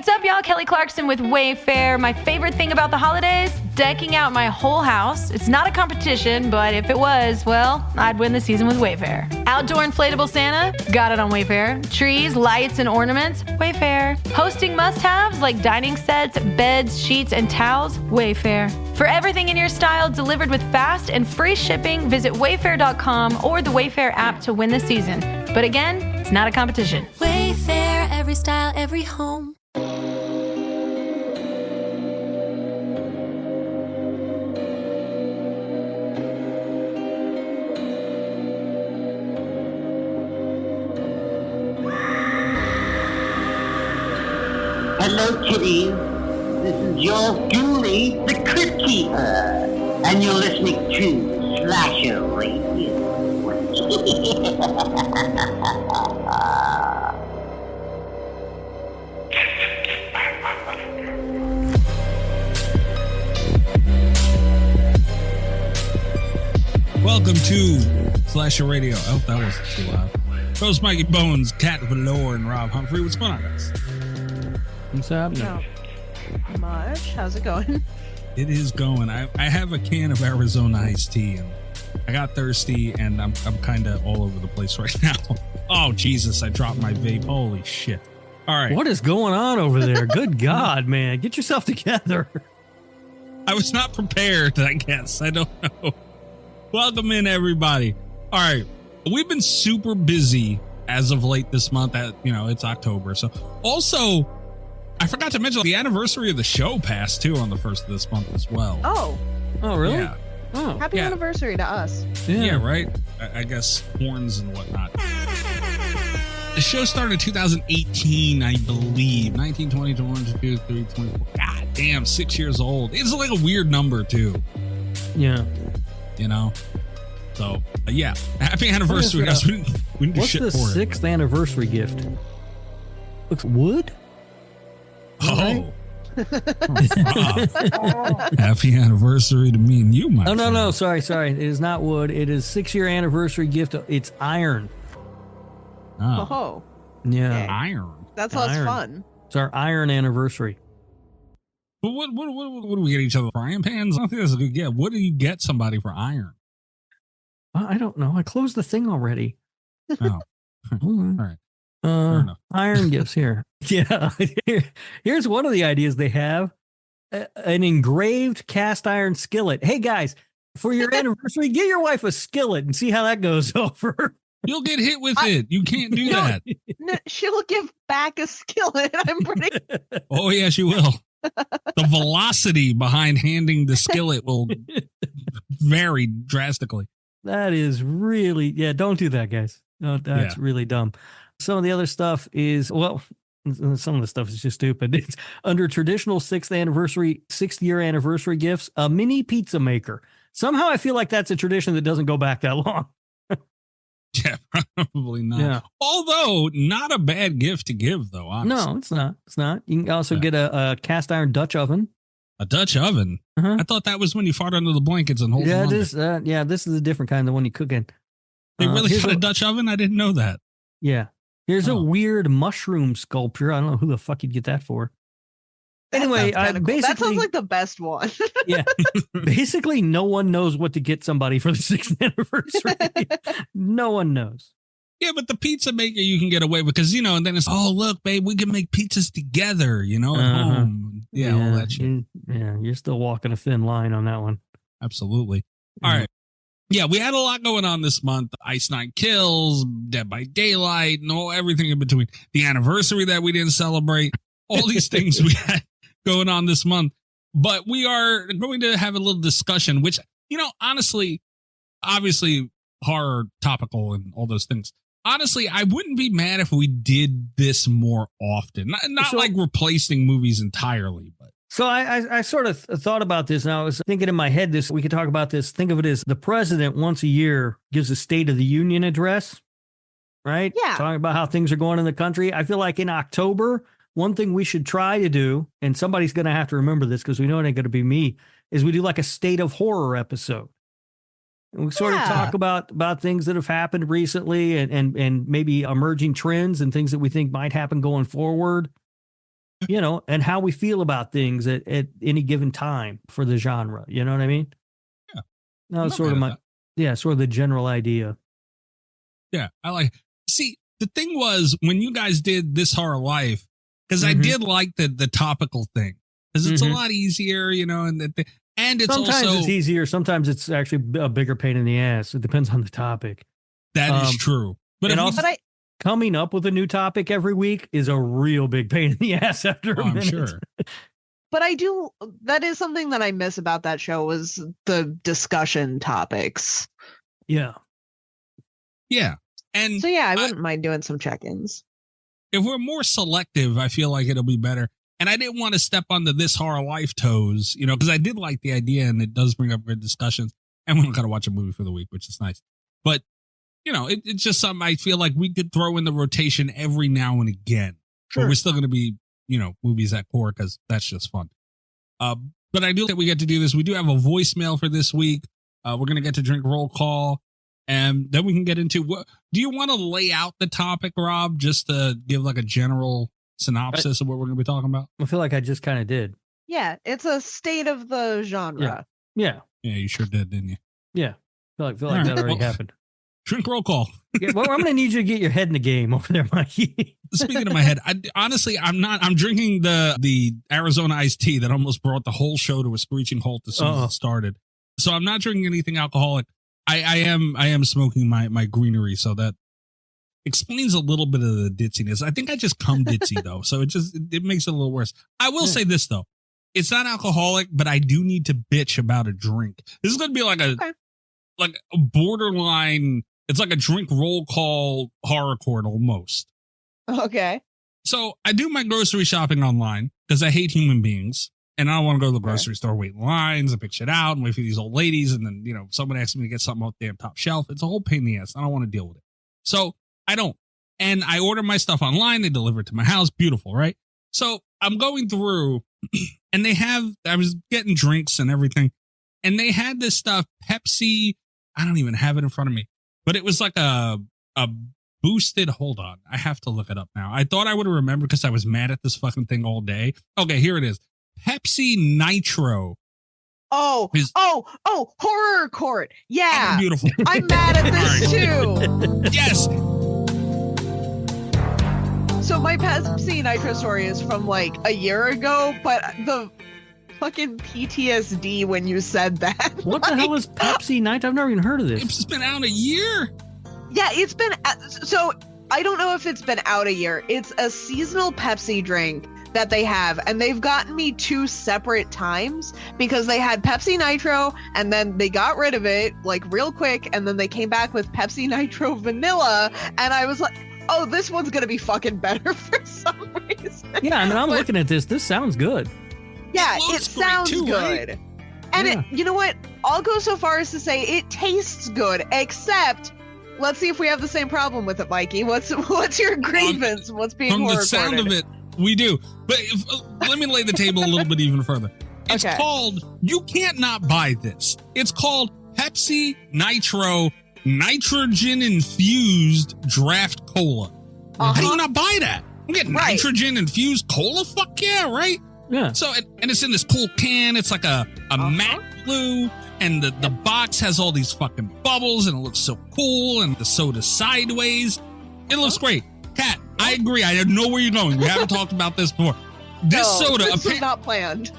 What's up, y'all? Kelly Clarkson with Wayfair. My favorite thing about the holidays? Decking out my whole house. It's not a competition, but if it was, well, I'd win the season with Wayfair. Outdoor inflatable Santa? Got it on Wayfair. Trees, lights, and ornaments? Wayfair. Hosting must-haves like dining sets, beds, sheets, and towels? Wayfair. For everything in your style delivered with fast and free shipping, visit wayfair.com or the Wayfair app to win the season. But again, it's not a competition. Wayfair, every style, every home. Hello, kitties. This is yours truly, the Crypt Keeper, and you're listening to Slasher Radio. Welcome to Slasher Radio. Oh, that was too loud. Host Mikey Bones, Cat Valor, and Rob Humphrey. What's going on, guys? What's happening? Not much. How's it going? It is going. I have a can of Arizona iced tea, and I got thirsty, and I'm kind of all over the place right now. Oh, Jesus, I dropped my vape. Holy shit. All right. What is going on over there? Good God, man. Get yourself together. I was not prepared, I guess. I don't know. Welcome in, everybody. All right. We've been super busy as of late this month. It's October. So also, I forgot to mention the anniversary of the show passed too on the 1st of this month as well. Oh, really? Yeah. Oh, happy anniversary to us. Yeah, right? I guess horns and whatnot. The show started in 2018, I believe. 19, 20, 21, 22, 23, 24. God damn, 6 years old. It's like a weird number too. Yeah. You know? So, yeah. Happy anniversary, guys. We didn't do what's shit the for it. 6th anniversary gift? Looks wood? Oh. Happy anniversary to me and you, my friend. No. Sorry. It is not wood. It is 6-year anniversary gift. It's iron. Oh. Yeah. Okay. Iron. That's less Iron. fun. It's our iron anniversary. But what do we get each other? Frying pans? I don't think that's a good gift. What do you get somebody for iron? I don't know. I closed the thing already. Oh. All right. Iron gifts here. Yeah. Here's one of the ideas they have. An engraved cast iron skillet. Hey, guys, for your anniversary, get your wife a skillet and see how that goes over. You'll get hit with it. You can't do that. No, she'll give back a skillet. I'm pretty. Oh, yes, you will. The velocity behind handing the skillet will vary drastically. That is really, don't do that, guys. No, that's really dumb. Some of the other stuff is, well, some of the stuff is just stupid. It's under traditional 6th year anniversary gifts, a mini pizza maker. Somehow I feel like that's a tradition that doesn't go back that long. Yeah, probably not. Yeah. Although, not a bad gift to give, though, honestly. No, it's not. It's not. You can also get a cast iron Dutch oven. A Dutch oven? Uh-huh. I thought that was when you fart under the blankets and hold them under. This is a different kind, the one you cook in. They really got a Dutch oven? I didn't know that. Yeah. Here's a weird mushroom sculpture. I don't know who the fuck you'd get that for. Anyway, basically, that sounds like the best one. Yeah. Basically, no one knows what to get somebody for the 6th anniversary. No one knows. Yeah, but the pizza maker you can get away with because, and then it's, oh, look, babe, we can make pizzas together, at home. Yeah, all that shit. You're still walking a thin line on that one. Absolutely. All right. Yeah, we had a lot going on this month. Ice Nine Kills, Dead by Daylight, and everything in between. The anniversary that we didn't celebrate. All these things we had going on this month. But we are going to have a little discussion, which, honestly, obviously horror topical and all those things. Honestly, I wouldn't be mad if we did this more often. Not like replacing movies entirely, but. So I sort of thought about this, and I was thinking in my head we could talk about this. Think of it as the president once a year gives a State of the Union address, right? Yeah. Talking about how things are going in the country. I feel like in October, one thing we should try to do, and somebody's going to have to remember this because we know it ain't going to be me, is we do like a State of Horror episode. And we sort of talk about things that have happened recently and maybe emerging trends and things that we think might happen going forward. you know, and how we feel about things at any given time for the genre. You know what I mean? Yeah. No, sort of sort of the general idea. Yeah. See, the thing was when you guys did This Horror Life, because I did like the topical thing, because it's a lot easier, you know, and it's sometimes also it's easier. Sometimes it's actually a bigger pain in the ass. It depends on the topic. That is true. But coming up with a new topic every week is a real big pain in the ass after a minute. I'm sure. But that is something that I miss about that show was the discussion topics. Yeah. Yeah. And so, yeah, I wouldn't mind doing some check-ins. If we're more selective, I feel like it'll be better. And I didn't want to step on the This Horror Life toes, you know, because I did like the idea and it does bring up good discussions. And we don't got to watch a movie for the week, which is nice. But, you know, it's just something I feel like we could throw in the rotation every now and again. Sure. But we're still going to be, you know, movies at core because that's just fun. But I do think we get to do this. We do have a voicemail for this week. We're going to get to drink roll call. And then we can get into what do you want to lay out the topic, Rob, just to give like a general synopsis of what we're going to be talking about? I feel like I just kind of did. Yeah, it's a state of the genre. Yeah, you sure did, didn't you? Yeah, I feel like that already happened. Drink roll call. Yeah, well, I'm going to need you to get your head in the game over there, Mikey. Speaking of my head, honestly, I'm drinking the Arizona iced tea that almost brought the whole show to a screeching halt as soon as it started. So I'm not drinking anything alcoholic. I am smoking my greenery, so that explains a little bit of the ditziness. I think I just come ditzy though, so it makes it a little worse. I will say this though, it's not alcoholic, but I do need to bitch about a drink. This is going to be like a borderline. It's like a drink roll call horror court almost. Okay. So I do my grocery shopping online because I hate human beings. And I don't want to go to the grocery store, wait in lines and pick shit out and wait for these old ladies. And then, you know, someone asks me to get something off the damn top shelf. It's a whole pain in the ass. I don't want to deal with it. So I don't. And I order my stuff online. They deliver it to my house. Beautiful, right? So I'm going through and I was getting drinks and everything. And they had this stuff, Pepsi. I don't even have it in front of me. But it was like a boosted, hold on. I have to look it up now. I thought I would have remembered because I was mad at this fucking thing all day. Okay, here it is. Pepsi Nitro. Oh, horror court. Yeah. Oh, beautiful. I'm mad at this too. Yes. So my Pepsi Nitro story is from like a year ago, but the fucking PTSD when you said that. What the hell is Pepsi Nitro? I've never even heard of this. It's been out a year. Yeah, it's been, so I don't know if it's been out a year. It's a seasonal Pepsi drink that they have, and they've gotten me 2 separate times because they had Pepsi Nitro and then they got rid of it like real quick, and then they came back with Pepsi Nitro Vanilla, and I was like, oh, this one's gonna be fucking better for some reason. Yeah, I mean, I'm looking at this sounds good. Yeah, it sounds too, good. Right? And you know what, I'll go so far as to say it tastes good, except let's see if we have the same problem with it, Mikey. What's your grievance? What's being from the sound of it? We do. But let me lay the table a little bit even further. It's called, you can't not buy this. It's called Pepsi Nitro Nitrogen Infused Draft Cola. How do you not buy that? I'm getting nitrogen infused cola? Fuck yeah, right? Yeah. So, and it's in this cool can. It's like a matte blue. And the box has all these fucking bubbles and it looks so cool. And the soda sideways. It looks great. Kat, I agree. I know where you're going. We haven't talked about this before. This soda, this was not planned.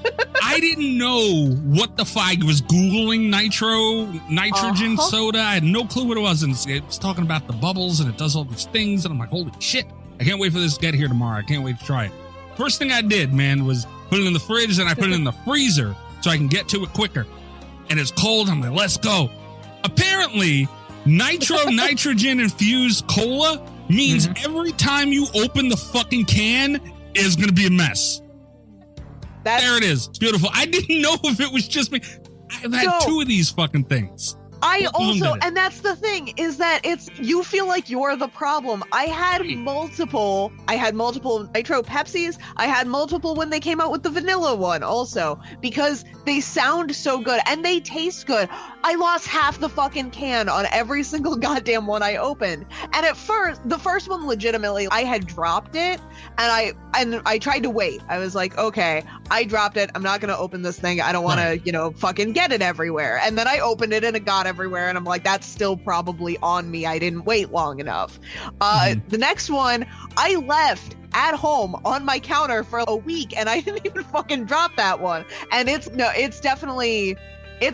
I didn't know what the fuck. I was Googling nitrogen soda. I had no clue what it was. And it was talking about the bubbles and it does all these things. And I'm like, holy shit. I can't wait for this to get here tomorrow. I can't wait to try it. First thing I did, man, was put it in the fridge. Then I put it in the freezer so I can get to it quicker. And it's cold. I'm like, let's go. Apparently, nitrogen infused cola means every time you open the fucking can is going to be a mess. There it is. It's beautiful. I didn't know if it was just me. I've had 2 of these fucking things. I also, and that's the thing, is that you feel like you're the problem. I had multiple Nitro Pepsis. I had multiple when they came out with the vanilla one also, because they sound so good and they taste good. I lost half the fucking can on every single goddamn one I opened. And at first, the first one legitimately, I had dropped it and I tried to wait. I was like, okay, I dropped it. I'm not going to open this thing. I don't want to, fucking get it everywhere. And then I opened it and it got everywhere. And I'm like, that's still probably on me. I didn't wait long enough. The next one, I left at home on my counter for a week and I didn't even fucking drop that one. And it's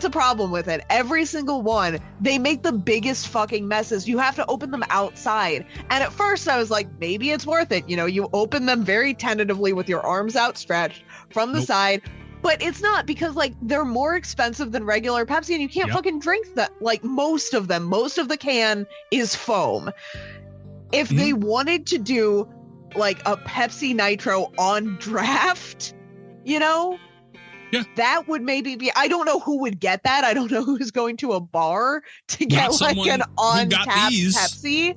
a problem with it. Every single one, they make the biggest fucking messes. You have to open them outside. And at first I was like, maybe it's worth it. You open them very tentatively with your arms outstretched from the side, but it's not, because like they're more expensive than regular Pepsi and you can't fucking drink that. Like most of them, most of the can is foam. If they wanted to do like a Pepsi Nitro on draft, yeah. That would maybe be, I don't know who would get that. I don't know who's going to a bar to get like an on-tap Pepsi.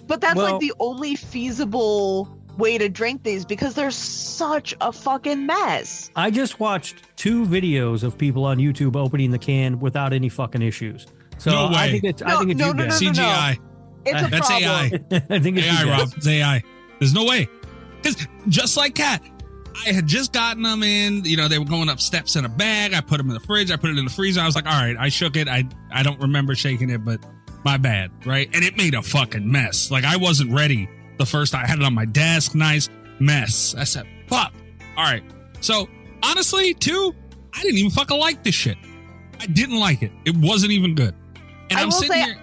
But that's like the only feasible way to drink these because they're such a fucking mess. I just watched 2 videos of people on YouTube opening the can without any fucking issues. So No way. I think it's No, you guys. CGI. It's a That's problem. AI. I think it's AI, you guys. Rob. It's AI. There's no way. Because just like Kat, I had just gotten them in, they were going up steps in a bag. I put them in the fridge. I put it in the freezer. I was like, all right, I shook it. I don't remember shaking it, but my bad, right? And it made a fucking mess. Like I wasn't ready the first time. I had it on my desk. Nice mess. I said, fuck. All right. So honestly, too, I didn't even fucking like this shit. I didn't like it. It wasn't even good. And I I'm will sitting say, here.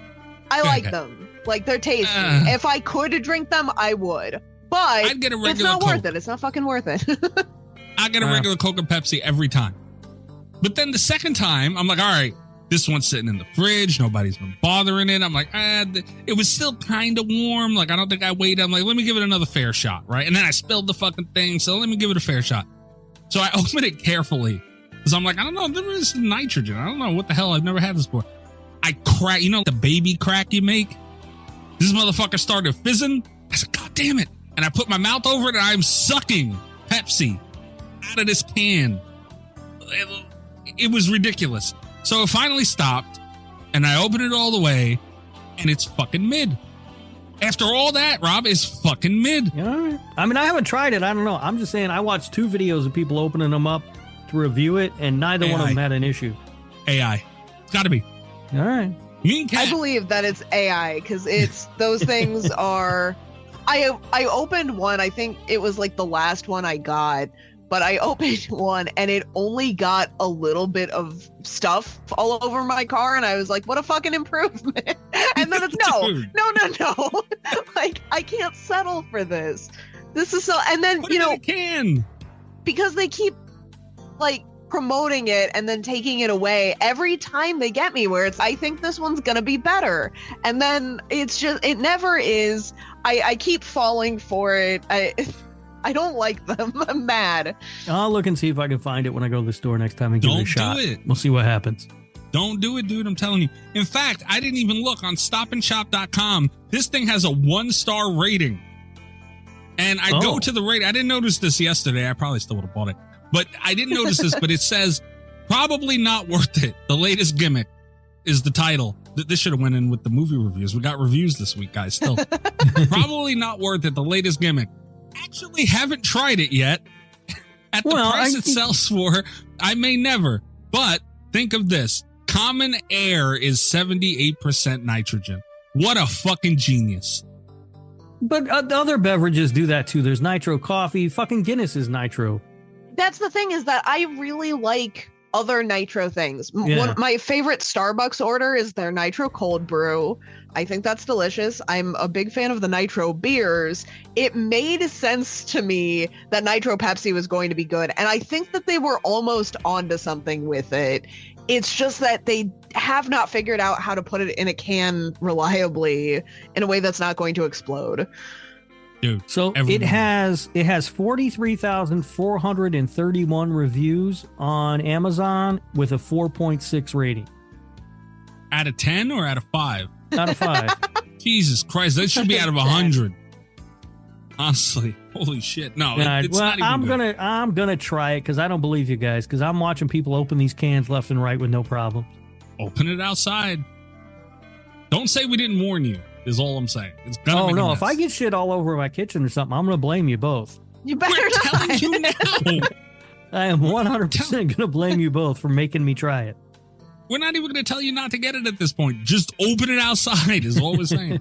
I Go like ahead. them. Like they're tasty. If I could drink them, I would. But I'd get a regular it's not Coke. worth it. It's not fucking worth it. I get a regular Coke and Pepsi every time. But then the second time, I'm like, all right, this one's sitting in the fridge. Nobody's been bothering it. I'm like, it was still kind of warm. Like, I don't think I waited. I'm like, let me give it another fair shot, right? And then I spilled the fucking thing, so let me give it a fair shot. So I opened it carefully because I'm like, I don't know, there is nitrogen. I don't know what the hell. I've never had this before. I crack, the baby crack you make? This motherfucker started fizzing. I said, God damn it. And I put my mouth over it and I'm sucking Pepsi out of this can. It was ridiculous. So it finally stopped and I opened it all the way and it's fucking mid. After all that, Rob, is fucking mid. Yeah, all right. I mean, I haven't tried it. I don't know. I'm just saying I watched 2 videos of people opening them up to review it and neither one of them had an issue. AI. It's got to be. All right. I believe that it's AI because it's those things are. I opened one. I think it was like the last one I got, but I opened one and it only got a little bit of stuff all over my car, and I was like, "What a fucking improvement!" And then it's no. Like I can't settle for this. This is so. And then can because they keep like promoting it and then taking it away every time they get me where it's I think this one's gonna be better and then it's just it never is. I keep falling for it. I don't like them. I'm mad. I'll look and see if I can find it when I go to the store next time and give it a shot. Don't do it. We'll see what happens. Don't do it, dude. I'm telling you. In fact, I didn't even look on stopandshop.com. This thing has a 1-star rating. And I go to the rating. I didn't notice this yesterday. I probably still would have bought it. But I didn't notice this, but it says, probably not worth it. The latest gimmick is the title. This should have went in with the movie reviews. We got reviews this week, guys, still. Probably not worth it. The latest gimmick. Actually haven't tried it yet. At the price it sells for, I may never. But think of this. Common air is 78% nitrogen. What a fucking genius. But other beverages do that too. There's nitro coffee. Fucking Guinness is nitro. That's the thing is that I really like other nitro things. Yeah. My favorite Starbucks order is their nitro cold brew. I think that's delicious. I'm a big fan of the nitro beers. It made sense to me that Nitro Pepsi was going to be good. And I think that they were almost onto something with it. It's just that they have not figured out how to put it in a can reliably in a way that's not going to explode. Dude, so it has 43,431 reviews on Amazon with a 4.6 rating. Out of 10 or out of 5? Out of 5. Jesus Christ, that should be out of 100. Honestly, holy shit. No, it's not even I'm gonna try it because I don't believe you guys because I'm watching people open these cans left and right with no problem. Open it outside. Don't say we didn't warn you, is all I'm saying. It's gonna Oh, make a no. mess. If I get shit all over my kitchen or something, I'm going to blame you both. You better We're not. telling you now. I am 100% going to blame you both for making me try it. We're not even going to tell you not to get it at this point. Just open it outside is all we're saying.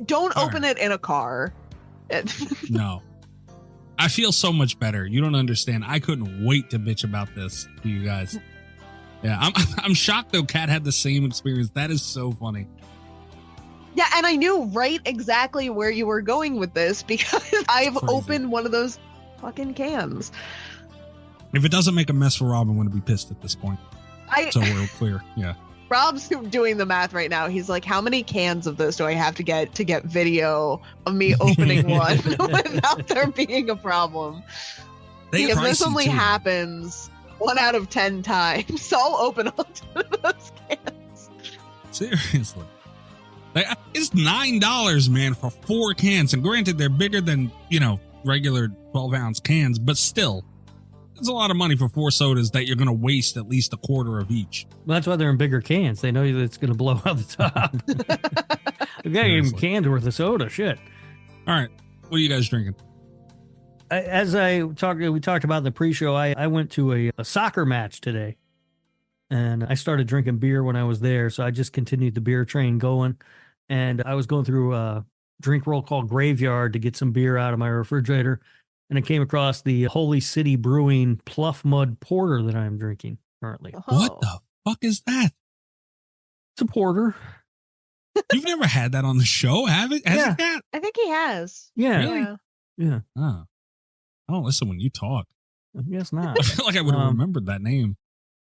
Don't All open right. it in a car. No. I feel so much better. You don't understand. I couldn't wait to bitch about this to you guys. Yeah, I'm shocked though Kat had the same experience. That is so funny. Yeah, and I knew right exactly where you were going with this because I've Crazy. opened one of those fucking cans. If it doesn't make a mess for Rob, I'm going to be pissed at this point. So we're clear. Yeah. Rob's doing the math right now. He's like, how many cans of this do I have to get video of me opening one without there being a problem? They If pricey, this only too. happens 1 out of 10 times, so I'll open all 10 of those cans. Seriously. Like, it's $9, man, for 4 cans. And granted, they're bigger than, regular 12-ounce cans, but still, it's a lot of money for 4 sodas that you're going to waste at least a quarter of each. Well, that's why they're in bigger cans. They know that it's going to blow out the top. Okay, Seriously. cans worth of soda. Shit. All right. What are you guys drinking? We talked about in the pre-show, I went to a soccer match today. And I started drinking beer when I was there. So I just continued the beer train going. And I was going through a drink roll called Graveyard to get some beer out of my refrigerator. And I came across the Holy City Brewing Pluff Mud Porter that I'm drinking currently. What the fuck is that? It's a porter. You've never had that on the show, have it? Has Yeah. it, Kat? I think he has. Yeah. Yeah. Yeah. Oh. I don't listen when you talk. I guess not. I feel like I would have remembered that name.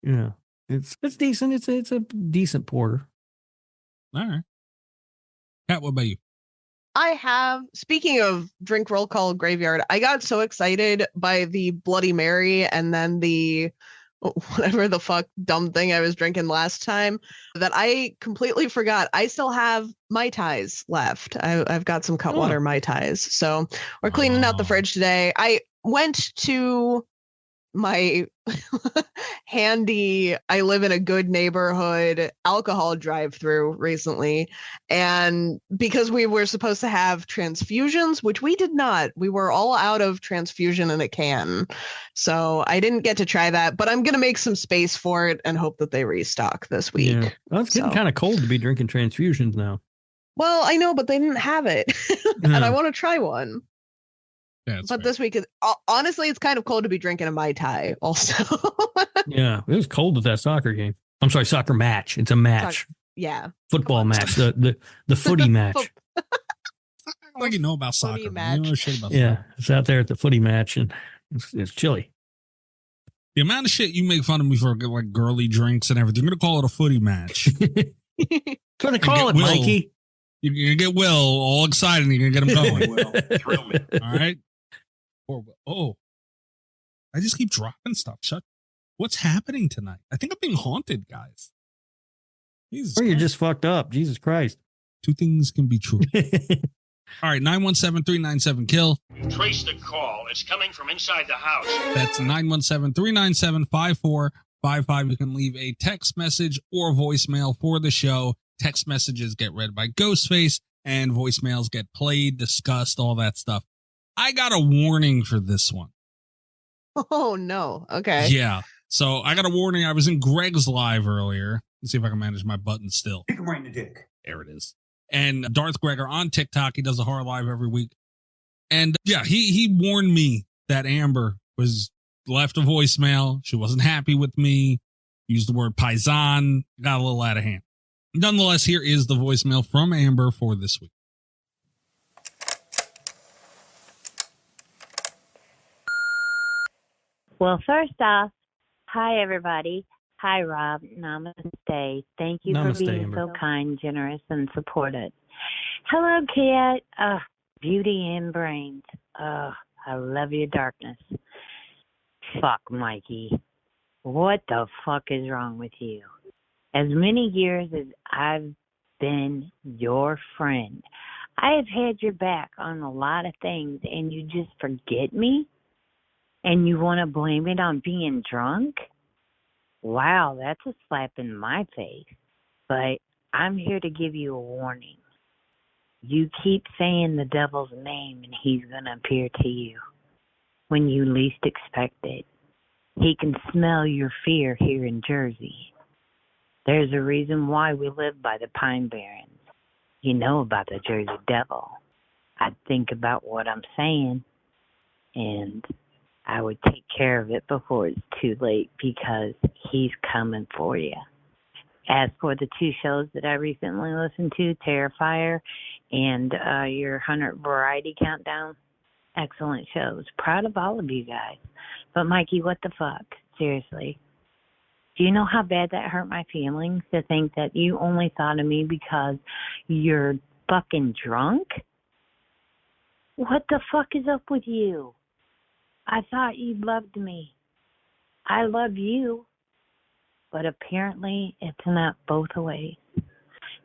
Yeah. It's decent. It's a decent porter. All right. Kat, what about you? I have, speaking of drink roll call Graveyard, I got so excited by the Bloody Mary and then the whatever the fuck dumb thing I was drinking last time that I completely forgot. I still have Mai Tais left. I've got some Cutwater Mai Tais. So we're cleaning out the fridge today. I went to my handy, I live in a good neighborhood alcohol drive-through recently, and because we were supposed to have transfusions, which we did not, we were all out of transfusion in a can, so I didn't get to try that, but I'm gonna make some space for it and hope that they restock this week. Yeah. Well, it's getting kind of cold to be drinking transfusions now. Well, I know, but they didn't have it and I want to try one. Yeah, but this week is honestly, it's kind of cold to be drinking a Mai Tai also. Yeah, it was cold with that soccer game. I'm sorry, soccer match. It's a match. Yeah. Football match. The footy match. Like you know about soccer. You know shit about Yeah, soccer. it's out there at the footy match and it's chilly. The amount of shit you make fun of me for, like girly drinks and everything. You're gonna call it a footy match. That's what they call it, Will. Mikey. You're gonna get Will all excited and you're gonna get him going. Will, thrill me. All right. Oh, I just keep dropping stuff. What's happening tonight? I think I'm being haunted, guys. Jesus Or you're Christ. just fucked up. Jesus Christ. 2 things can be true. All right, 917-397-KILL. Trace the call. It's coming from inside the house. That's 917-397-5455. You can leave a text message or voicemail for the show. Text messages get read by Ghostface and voicemails get played, discussed, all that stuff. I got a warning for this one. Oh, no. Okay. Yeah. So I got a warning. I was in Greg's live earlier. Let's see if I can manage my button still. Kick him right in the dick. There it is. And Darth Gregor on TikTok. He does a horror live every week. And yeah, he warned me that Amber was left a voicemail. She wasn't happy with me. Used the word paisan. Got a little out of hand. Nonetheless, here is the voicemail from Amber for this week. Well, first off, hi, everybody. Hi, Rob. Namaste. Thank you Namaste, for being Amber. so kind, generous, and supportive. Hello, Kat. Beauty and brains. I love your darkness. Fuck, Mikey. What the fuck is wrong with you? As many years as I've been your friend, I have had your back on a lot of things, and you just forget me? And you want to blame it on being drunk? Wow, that's a slap in my face. But I'm here to give you a warning. You keep saying the devil's name and he's going to appear to you when you least expect it. He can smell your fear here in Jersey. There's a reason why we live by the Pine Barrens. You know about the Jersey Devil. I'd think about what I'm saying, and I would take care of it before it's too late because he's coming for you. As for the 2 shows that I recently listened to, Terrifier and your 100 Variety Countdown, excellent shows. Proud of all of you guys. But Mikey, what the fuck? Seriously. Do you know how bad that hurt my feelings to think that you only thought of me because you're fucking drunk? What the fuck is up with you? I thought you loved me. I love you. But apparently it's not both ways.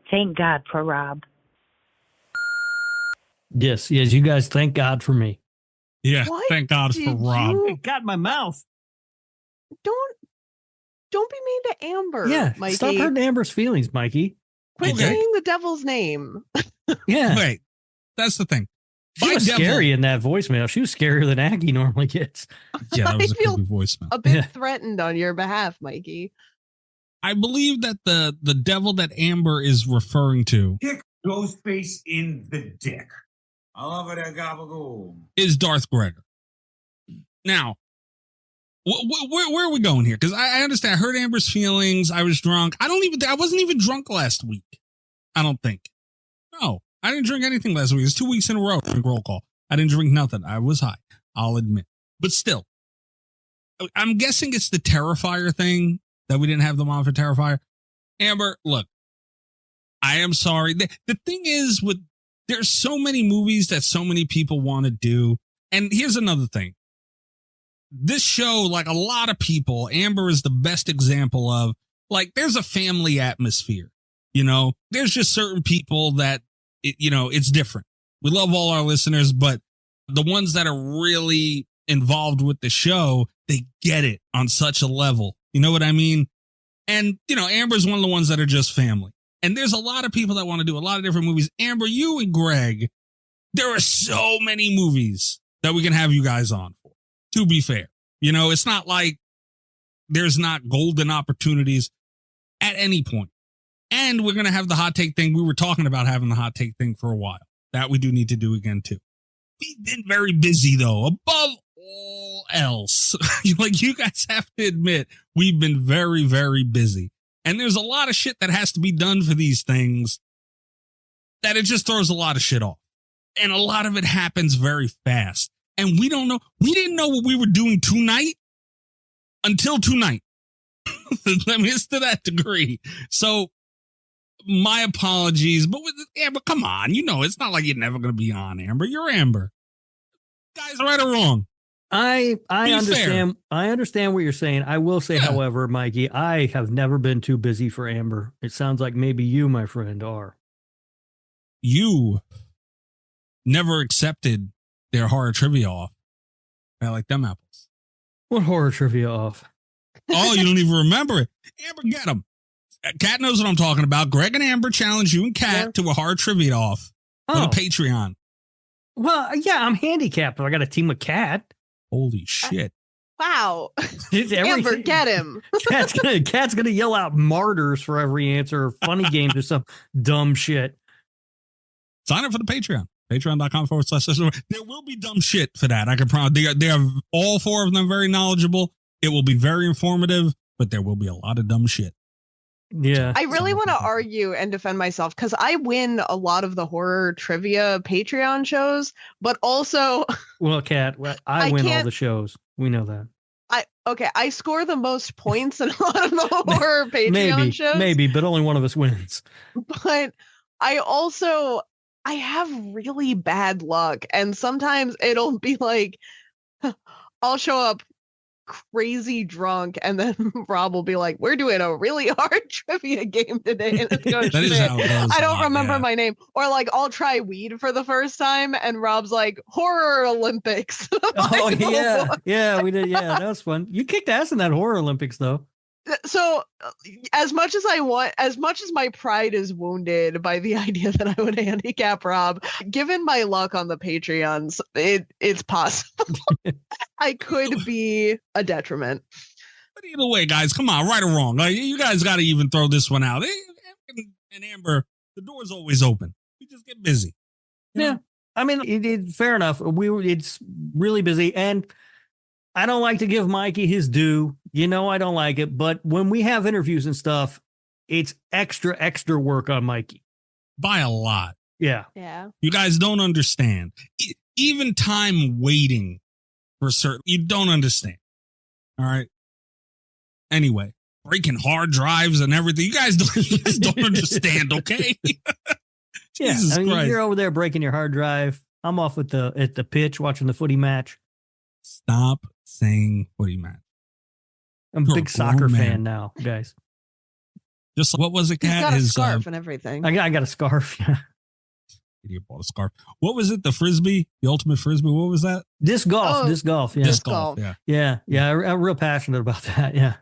Thank God for Rob. Yes, you guys, thank God for me. Yeah, What thank God for did Rob. you- It got in my mouth. Don't be mean to Amber, Yeah, Mikey. stop hurting Amber's feelings, Mikey. Quit Okay. saying the devil's name. Yeah, Wait, that's the thing. she By was devil- scary in that voicemail. She was scarier than Aggie normally gets. Yeah, that was a I feel creepy voicemail. a bit Yeah. threatened on your behalf, Mikey. I believe that the devil that Amber is referring to Kick Ghostface in the dick. I love it, gabagool. is Darth Gregor. Now, where are we going here? Because I understand. I hurt Amber's feelings. I was drunk. I wasn't even drunk last week. I don't think. No, I didn't drink anything last week. It's 2 weeks in a row. Drink roll call. I didn't drink nothing. I was high. I'll admit. But still, I'm guessing it's the Terrifier thing that we didn't have them on for Terrifier. Amber, look, I am sorry. The thing is, there's so many movies that so many people want to do. And here's another thing. This show, like a lot of people, Amber is the best example of, like, there's a family atmosphere. You know, there's just certain people that, it's different. We love all our listeners, but the ones that are really involved with the show, they get it on such a level. You know what I mean? And, Amber's one of the ones that are just family. And there's a lot of people that want to do a lot of different movies. Amber, you and Greg, there are so many movies that we can have you guys on for, to be fair. It's not like there's not golden opportunities at any point. And we're going to have the hot take thing. We were talking about having the hot take thing for a while. That we do need to do again, too. We've been very busy, though, above all else. Like, you guys have to admit, we've been very, very busy. And there's a lot of shit that has to be done for these things that it just throws a lot of shit off. And a lot of it happens very fast. And we don't know. We didn't know what we were doing tonight until tonight. I mean, it's to that degree. So my apologies. But with Amber, come on. It's not like you're never going to be on, Amber. You're Amber. Guys, right or wrong? I understand. Fair. I understand what you're saying. I will say, however, Mikey, I have never been too busy for Amber. It sounds like maybe you, my friend, are. You never accepted their horror trivia off. I like them apples. What horror trivia off? Oh, you don't even remember it. Amber, get them. Kat knows what I'm talking about. Greg and Amber challenge you and Kat to a horror trivia off on the Patreon. Well, yeah, I'm handicapped, but I got a team of Cat. Holy shit. Wow. Everything. Amber, get him. Cat's gonna yell out martyrs for every answer, or funny games or some dumb shit. Sign up for the Patreon. Patreon.com/. There will be dumb shit for that. I can promise. They are all 4 of them very knowledgeable. It will be very informative, but there will be a lot of dumb shit. Yeah. I really want to argue and defend myself because I win a lot of the horror trivia Patreon shows, but also Well, Cat, I win all the shows. We know that. I score the most points in a lot of the horror Patreon shows. Maybe, but only one of us wins. But I have really bad luck, and sometimes it'll be like I'll show up crazy drunk, and then Rob will be like, "We're doing a really hard trivia game today," and it's going That is how it goes I a don't lot, remember yeah. my name, or like I'll try weed for the first time, and Rob's like, "Horror Olympics." Oh, Like, yeah. boy. Yeah, we did. Yeah, that was fun. You kicked ass in that horror Olympics, though. So as much as my pride is wounded by the idea that I would handicap Rob, given my luck on the Patreons, it's possible I could be a detriment. But either way, guys, come on, right or wrong, like, you guys got to even throw this one out. And Amber, the door's always open. We just get busy. Yeah, I mean, fair enough. It's really busy, and I don't like to give Mikey his due. You know, I don't like it. But when we have interviews and stuff, it's extra work on Mikey. By a lot. Yeah. Yeah. You guys don't understand. Even time waiting for certain, you don't understand. All right. Anyway, breaking hard drives and everything. You guys don't understand, okay? Jesus Christ. You're over there breaking your hard drive. I'm off at the pitch watching the footy match. Stop saying footy match. I'm a big soccer fan now, guys. Just what was it, Kat? He's got a scarf and everything. I got a scarf. Yeah. Idiot bought a scarf. What was it? The frisbee, the ultimate frisbee. What was that? Disc golf. Oh, disc golf. Yeah. disc golf. Yeah. I'm real passionate about that. Yeah.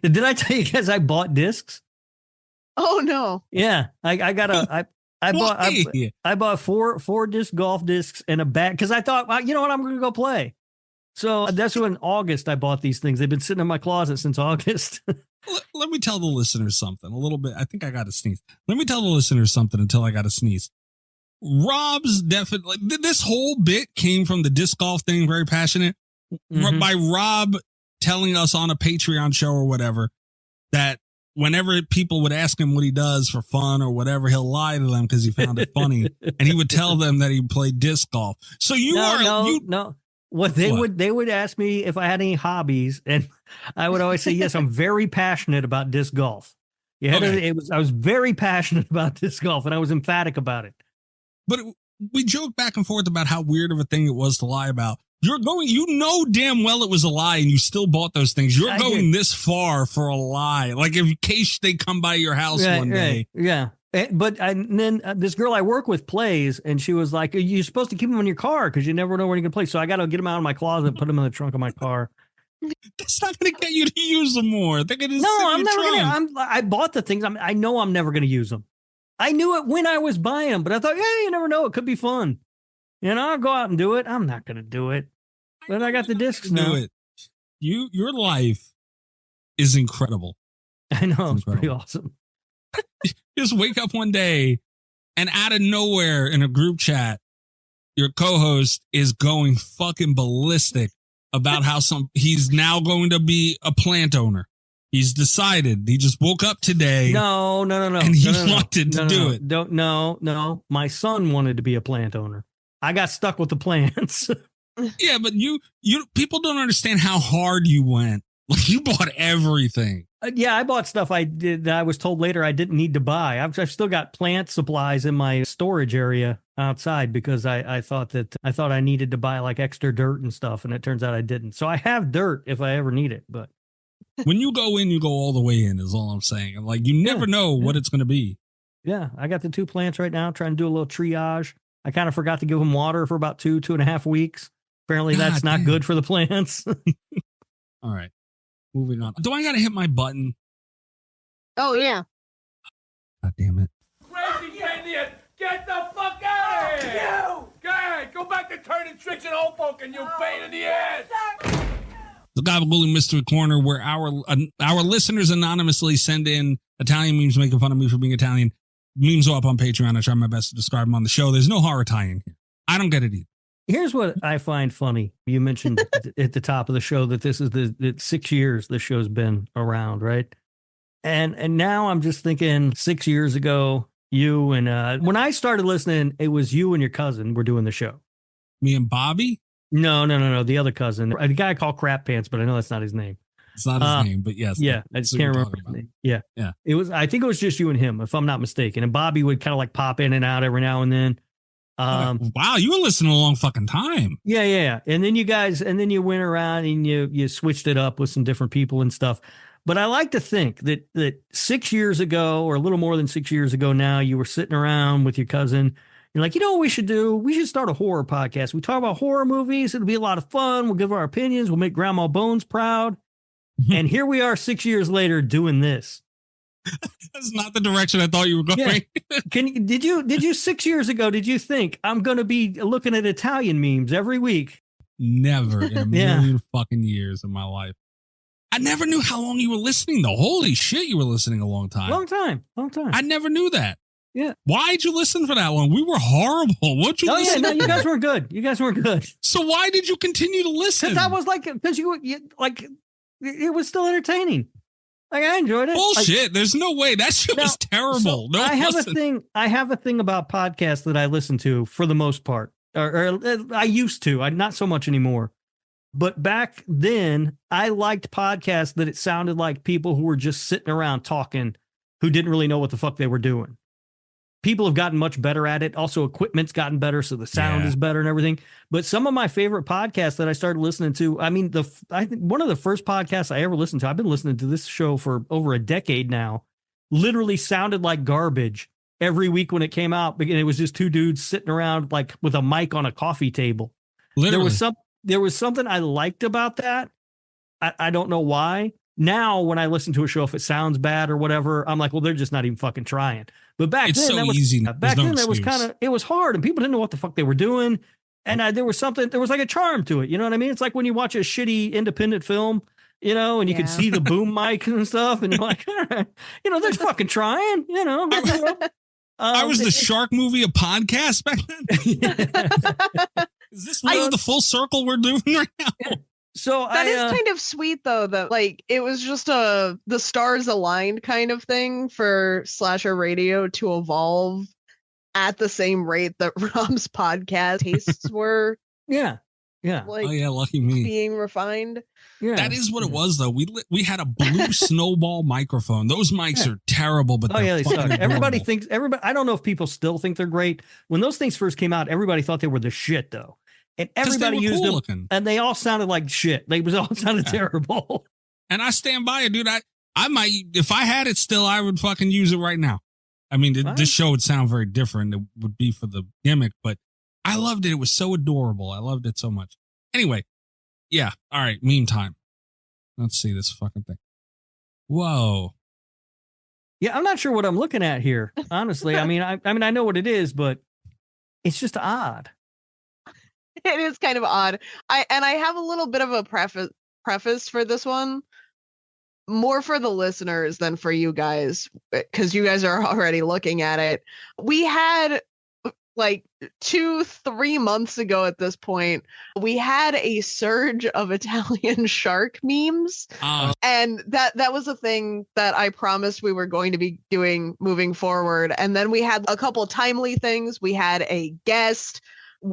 Did I tell you guys I bought discs? Oh no. Yeah. I bought four disc golf discs and a bat because I thought, well, you know what, I'm going to go play. So that's when in August I bought these things. They've been sitting in my closet since August. Let me tell the listeners something a little bit. I think I got to sneeze. Let me tell the listeners something until I got to sneeze. Rob's definitely, this whole bit came from the disc golf thing, very passionate, by Rob telling us on a Patreon show or whatever that whenever people would ask him what he does for fun or whatever, he'll lie to them because he found it funny. And he would tell them that he played disc golf. So No. They would ask me if I had any hobbies, and I would always say, yes, I'm very passionate about disc golf. Yeah, okay. I was very passionate about disc golf, and I was emphatic about it. But we joked back and forth about how weird of a thing it was to lie about. You know damn well it was a lie, and you still bought those things. You're going this far for a lie, like in case they come by your house one day. Yeah. But then this girl I work with plays, and she was like, "You're supposed to keep them in your car because you never know when you're going to play." So I got to get them out of my closet and put them in the trunk of my car. That's not going to get you to use them more. They're going to I'm never going to. I bought the things. I know I'm never going to use them. I knew it when I was buying them, but I thought, you never know. It could be fun. I'll go out and do it. I'm not going to do it. But I got the discs now. Do it. Your life is incredible. I know. It's pretty awesome. Just wake up one day and out of nowhere in a group chat, your co-host is going fucking ballistic about how he's now going to be a plant owner. He's decided. He just woke up today. No. And he wanted to do it. No. My son wanted to be a plant owner. I got stuck with the plants. Yeah, but you people don't understand how hard you went. Like, you bought everything. Yeah, I bought stuff I was told later I didn't need to buy. I've still got plant supplies in my storage area outside because I thought I needed to buy like extra dirt and stuff, and it turns out I didn't. So I have dirt if I ever need it. But when you go in, you go all the way in, is all I'm saying. And like, you never know what it's going to be. Yeah, I got the 2 plants right now, trying to do a little triage. I kind of forgot to give them water for about 2.5 weeks. Apparently that's not good for the plants. All right. Moving on. Do I got to hit my button? Oh, yeah. God damn it. Crazy idiot! Get the fuck out of here! You! Go ahead, go back to turning tricks and old folk and you pain in the ass! The Gabagool Mystery Corner, where our listeners anonymously send in Italian memes making fun of me for being Italian. Memes are up on Patreon. I try my best to describe them on the show. There's no horror tie-in here. I don't get it either. Here's what I find funny. You mentioned at the top of the show that this is the 6 years this show's been around, right? And now I'm just thinking 6 years ago, you and when I started listening, it was you and your cousin were doing the show. Me and Bobby? No. The other cousin, a guy called Crap Pants, but I know that's not his name. It's not his name, but yes. Yeah, I just can't remember his name. Yeah. It was. I think it was just you and him, if I'm not mistaken. And Bobby would kind of like pop in and out every now and then. Wow, you were listening a long fucking time. Yeah. And then you went around and you switched it up with some different people and stuff. But I like to think that 6 years ago, or a little more than 6 years ago now, you were sitting around with your cousin. You're like, you know what we should do? We should start a horror podcast. We talk about horror movies. It'll be a lot of fun. We'll give our opinions. We'll make Grandma Bones proud. And here we are 6 years later doing this. That's not the direction I thought you were going. Yeah. Did you 6 years ago, did you think I'm going to be looking at Italian memes every week? Never in a million fucking years of my life. I never knew how long you were listening, though. Holy shit, you were listening a long time. Long time. I never knew that. Yeah. Why'd you listen for that long? We were horrible. What'd you listen? No, you guys weren't good. You guys weren't good. So why did you continue to listen? Because I was like, it was still entertaining. Like, I enjoyed it. Bullshit. There's no way. That shit was terrible. So I have a thing about podcasts that I listen to for the most part. Or I used to. Not so much anymore. But back then, I liked podcasts that it sounded like people who were just sitting around talking who didn't really know what the fuck they were doing. People have gotten much better at it. Also, equipment's gotten better, so the sound is better and everything. But some of my favorite podcasts that I started listening to, I mean, I think one of the first podcasts I ever listened to, I've been listening to this show for over a decade now, literally sounded like garbage every week when it came out. And it was just two dudes sitting around like with a mic on a coffee table. Literally. There was something I liked about that. I don't know why. Now, when I listen to a show, if it sounds bad or whatever, I'm like, well, they're just not even fucking trying. But back it's then, so that was easy. Back then, that was it was hard, and people didn't know what the fuck they were doing. And there was like a charm to it. You know what I mean? It's like when you watch a shitty independent film, and you could see the boom mic and stuff, and you're like, all right, they're fucking trying. I was the shark movie a podcast back then. Is this really the full circle we're doing right now? Yeah. So that is kind of sweet, though, that like it was just the stars aligned kind of thing for Slasher Radio to evolve at the same rate that Rob's podcast tastes were. Yeah. Like, lucky me. Being refined. Yeah. That is what it was, though. We had a blue snowball microphone. Those mics are terrible, but they suck. Adorable. Everybody. I don't know if people still think they're great. When those things first came out, everybody thought they were the shit, though. And everybody used them, and they all sounded like shit. They all sounded terrible. And I stand by it, dude. I might, if I had it still, I would fucking use it right now. I mean, this show would sound very different. It would be for the gimmick, but I loved it. It was so adorable. I loved it so much. Anyway, yeah. All right, meme time. Let's see this fucking thing. Whoa. Yeah, I'm not sure what I'm looking at here. Honestly, I mean, I know what it is, but it's just odd. It is kind of odd. I have a little bit of a preface for this one, more for the listeners than for you guys, because you guys are already looking at it. We had like 2-3 months ago at this point, we had a surge of Italian shark memes. And that was a thing that I promised we were going to be doing moving forward. And then we had a couple timely things. We had a guest.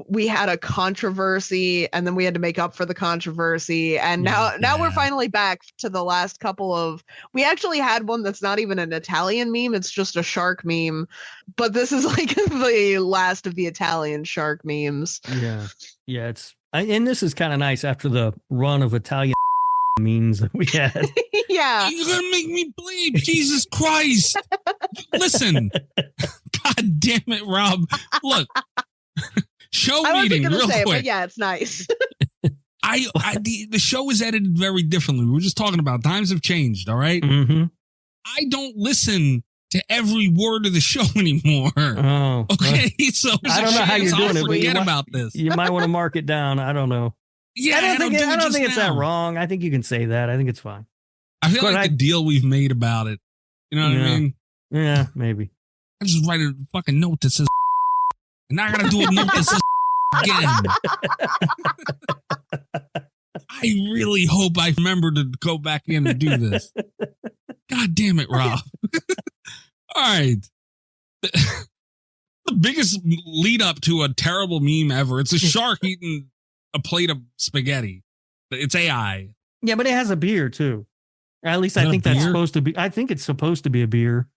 We had a controversy, and then we had to make up for the controversy. And now we're finally back to the last couple of. We actually had one that's not even an Italian meme; it's just a shark meme. But this is like the last of the Italian shark memes. Yeah. And this is kind of nice after the run of Italian memes that we had. Yeah, you're gonna make me bleed, Jesus Christ! Listen, God damn it, Rob. Look. Show meeting, real quick. But yeah, it's nice. The show is edited very differently. We were just talking about times have changed. All right. Mm-hmm. I don't listen to every word of the show anymore. Oh, okay. So I don't know how you're doing it. Forget about this. You might want to mark it down. I don't know. Yeah, I don't think it's that wrong. I think you can say that. I think it's fine. I feel like the deal we've made about it. You know what I mean? Yeah, maybe. I just write a fucking note that says. And I gotta do a note that says again. I really hope I remember to go back in and do this. God damn it, Rob. All right. The biggest lead up to a terrible meme ever. It's a shark eating a plate of spaghetti. It's AI. Yeah, but it has a beer too. At least I think that's supposed to be. I think it's supposed to be a beer.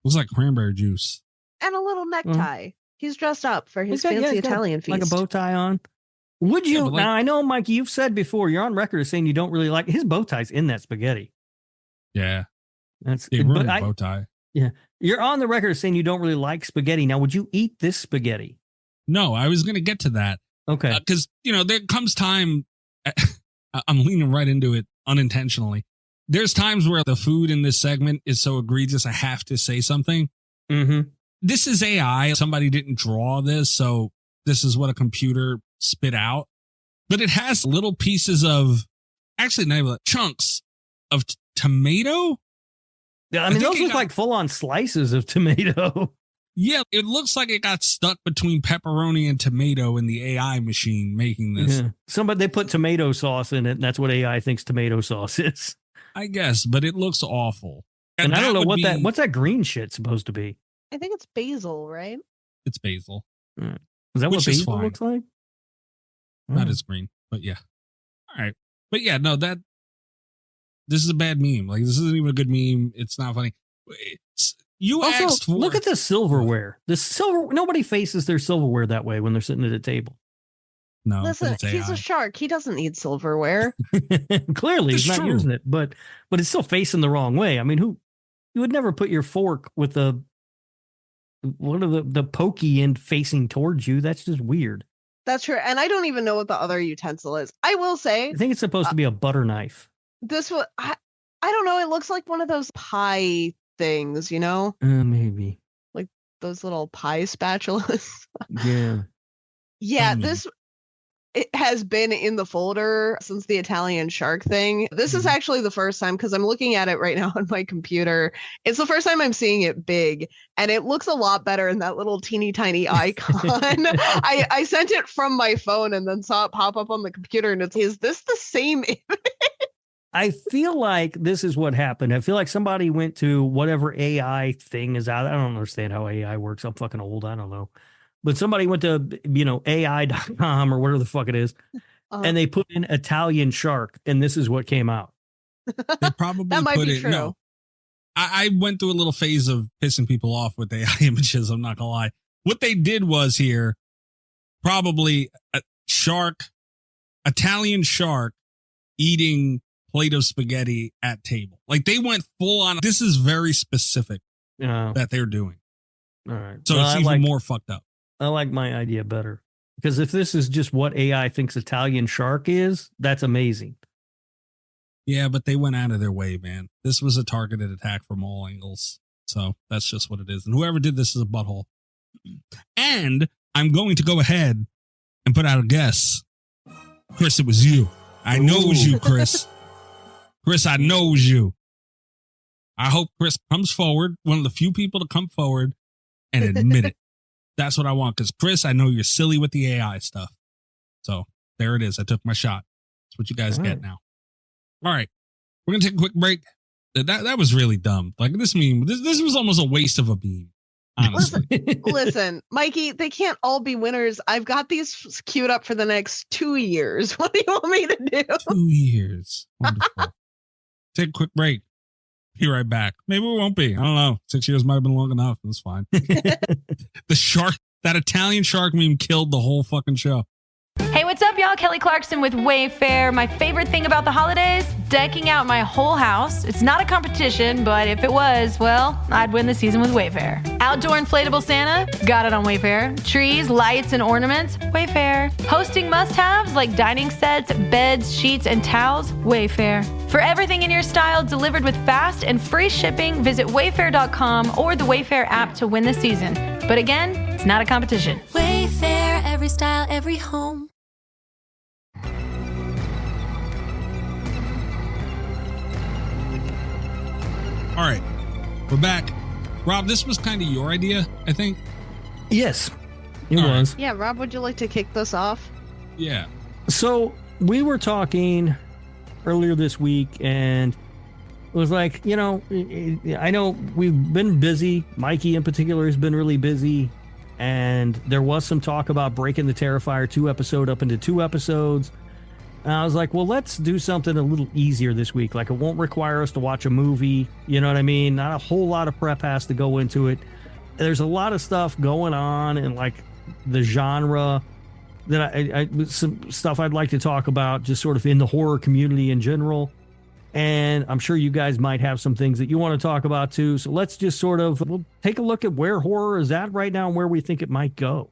Looks like cranberry juice. And a little necktie. He's dressed up for his fancy Italian feast. Like a bow tie on. Would you? Now, I know, Mike, you've said before, you're on record as saying you don't really like his bow tie's in that spaghetti. Yeah. That's a bow tie. Yeah. You're on the record as saying you don't really like spaghetti. Now, would you eat this spaghetti? No, I was going to get to that. Okay. Because, there comes time, I'm leaning right into it unintentionally. there's times where the food in this segment is so egregious, I have to say something. Mm-hmm. This is AI. Somebody didn't draw this, so this is what a computer spit out. But it has little pieces of, actually, not even chunks of tomato. Yeah, I mean, those look like full-on slices of tomato. Yeah, it looks like it got stuck between pepperoni and tomato in the AI machine making this. Yeah. They put tomato sauce in it, and that's what AI thinks tomato sauce is. I guess, but it looks awful. And I don't know what's that green shit supposed to be? I think it's basil, right? It's basil. Is that what basil looks like? Not as green, but yeah. All right. But yeah, no, this is a bad meme. Like, this isn't even a good meme. It's not funny. Look at the silverware. Nobody faces their silverware that way when they're sitting at a table. No, listen, he's a shark. He doesn't need silverware. Clearly, he's not using it, but it's still facing the wrong way. I mean, you would never put your fork with the pokey end facing towards you. That's just weird. That's true, and I don't even know what the other utensil is. I will say, I think it's supposed to be a butter knife. This was I don't know. It looks like one of those pie things, you know? Maybe like those little pie spatulas. Yeah. Yeah, it has been in the folder since the Italian shark thing. This is actually the first time, because I'm looking at it right now on my computer. It's the first time I'm seeing it big, and it looks a lot better in that little teeny tiny icon. I sent it from my phone and then saw it pop up on the computer, and is this the same image? I feel like this is what happened. I feel like somebody went to whatever AI thing is out. I don't understand how AI works. I'm fucking old. I don't know. But somebody went to, AI.com or whatever the fuck it is, and they put in Italian shark, and this is what came out. They probably that might put be it. True. No, I went through a little phase of pissing people off with AI images. I'm not gonna lie. What they did was here, probably a Italian shark eating plate of spaghetti at table. Like, they went full on. This is very specific that they're doing. All right. So it's even more fucked up. I like my idea better, because if this is just what AI thinks Italian shark is, that's amazing. Yeah, but they went out of their way, man. This was a targeted attack from all angles. So that's just what it is. And whoever did this is a butthole. And I'm going to go ahead and put out a guess. Chris, it was you. I know it was you, Chris. Chris, I know it was you. I hope Chris comes forward, one of the few people to come forward and admit it. That's what I want, because Chris, I know you're silly with the AI stuff. So there it is. I took my shot. That's what you guys get now. All right. We're going to take a quick break. That was really dumb. Like, this meme, this was almost a waste of a beam, honestly. Listen, Mikey, they can't all be winners. I've got these queued up for the next 2 years. What do you want me to do? 2 years. Wonderful. Take a quick break. Be right back. Maybe it won't be. I don't know. 6 years might have been long enough. That's fine. The shark, that Italian shark meme killed the whole fucking show. Hey, what's up, y'all? Kelly Clarkson with Wayfair. My favorite thing about the holidays? Decking out my whole house. It's not a competition, but if it was, well, I'd win the season with Wayfair. Outdoor inflatable Santa? Got it on Wayfair. Trees, lights, and ornaments? Wayfair. Hosting must-haves like dining sets, beds, sheets, and towels? Wayfair. For everything in your style delivered with fast and free shipping, visit wayfair.com or the Wayfair app to win the season. But again, it's not a competition. Wayfair, every style, every home. All right, we're back. Rob, this was kind of your idea, I think. Yes, it was. Yeah, Rob, would you like to kick this off? Yeah. So we were talking earlier this week, and it was like, I know we've been busy. Mikey in particular has been really busy, and there was some talk about breaking the Terrifier 2 episode up into 2 episodes. And I was like, well, let's do something a little easier this week. Like, it won't require us to watch a movie. You know what I mean? Not a whole lot of prep has to go into it. There's a lot of stuff going on in, like, the genre that I some stuff I'd like to talk about, just sort of in the horror community in general. And I'm sure you guys might have some things that you want to talk about too. So let's just we'll take a look at where horror is at right now and where we think it might go.